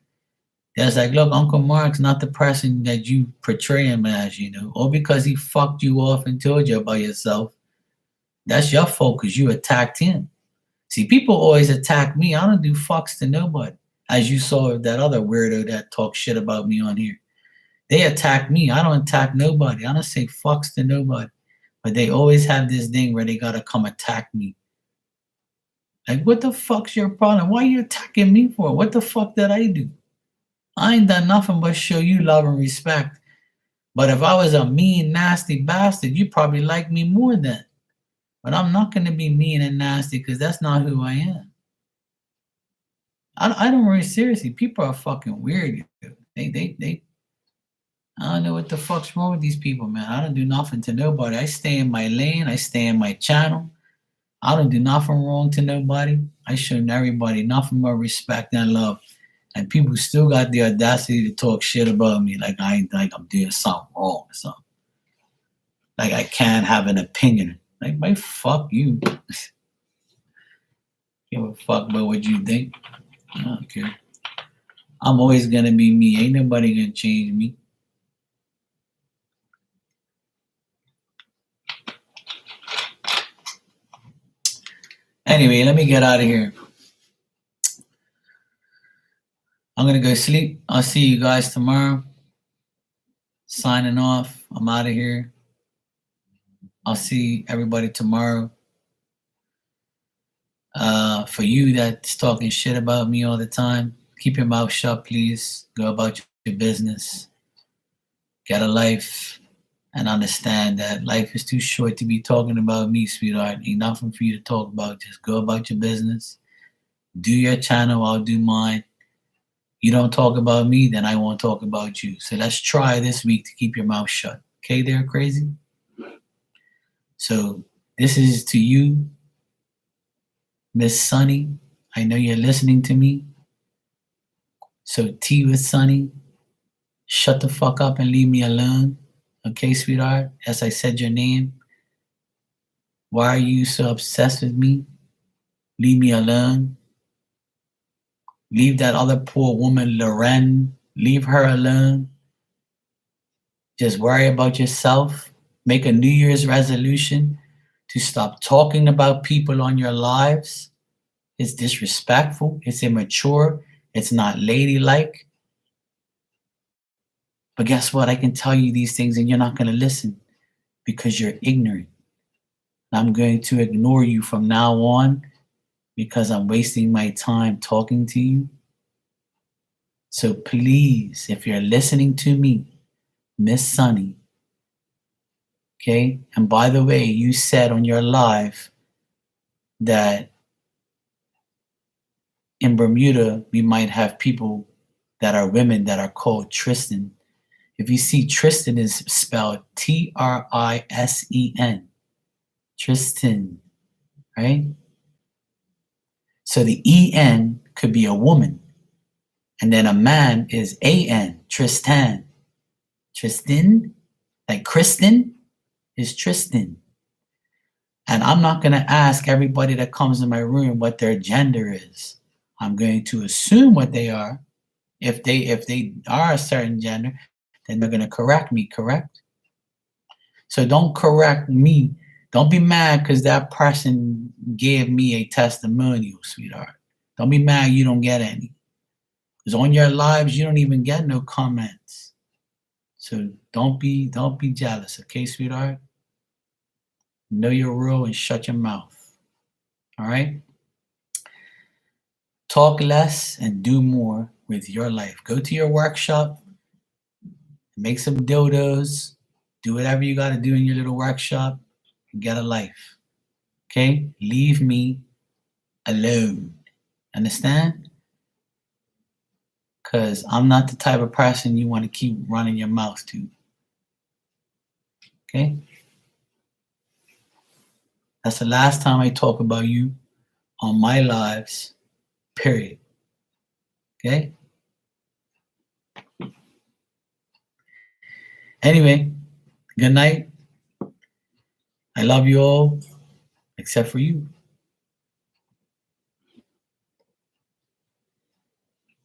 They're like, look, Uncle Mark's not the person that you portray him as, or because he fucked you off and told you about yourself. That's your fault because you attacked him. See, people always attack me. I don't do fucks to nobody. As you saw that other weirdo that talks shit about me on here. They attack me. I don't attack nobody. I don't say fucks to nobody. But they always have this thing where they gotta come attack me. Like, what the fuck's your problem? Why are you attacking me for? What the fuck did I do? I ain't done nothing but show you love and respect. But if I was a mean, nasty bastard, you probably like me more then. But I'm not gonna be mean and nasty because that's not who I am. I don't really seriously. People are fucking weird. They I don't know what the fuck's wrong with these people, man. I don't do nothing to nobody. I stay in my lane. I stay in my channel. I don't do nothing wrong to nobody. I show everybody nothing but respect and love. And people still got the audacity to talk shit about me like I ain't like I'm doing something wrong or something. Like I can't have an opinion. Like, my fuck you. Give a fuck about what you think. I don't care. I'm always gonna be me. Ain't nobody gonna change me. Anyway, let me get out of here. I'm gonna go sleep. I'll see you guys tomorrow. Signing off. I'm out of here. I'll see everybody tomorrow. For you that's talking shit about me all the time, keep your mouth shut, please. Go about your business. Get a life and understand that life is too short to be talking about me, sweetheart. Ain't nothing for you to talk about. Just go about your business. Do your channel, I'll do mine. You don't talk about me, then I won't talk about you. So let's try this week to keep your mouth shut. Okay, there, crazy? So this is to you, Miss Sunny. I know you're listening to me. So T with Sunny, shut the fuck up and leave me alone. Okay, sweetheart? As I said your name. Why are you so obsessed with me? Leave me alone. Leave that other poor woman, Loren. Leave her alone. Just worry about yourself. Make a New Year's resolution to stop talking about people on your lives. It's disrespectful. It's immature. It's not ladylike. But guess what? I can tell you these things and you're not going to listen because you're ignorant. I'm going to ignore you from now on because I'm wasting my time talking to you. So please, if you're listening to me, Miss Sunny, okay? And by the way, you said on your live that in Bermuda, we might have people that are women that are called Tristan. If you see, Tristan is spelled Tristen. Tristan, right? So the EN could be a woman. And then a man is AN, Tristan. Tristan, like Kristen, is Tristan. And I'm not going to ask everybody that comes in my room what their gender is. I'm going to assume what they are. If they are a certain gender, then they're going to correct me, correct? So don't correct me. Don't be mad because that person gave me a testimonial, sweetheart. Don't be mad you don't get any. Because on your lives, you don't even get no comments. So don't be jealous, okay, sweetheart? Know your role and shut your mouth. All right? Talk less and do more with your life. Go to your workshop, make some dildos, do whatever you got to do in your little workshop, and get a life. Okay? Leave me alone. Understand? Because I'm not the type of person you want to keep running your mouth to. Okay? That's the last time I talk about you on my lives, period. Okay? Anyway, good night. I love you all, except for you.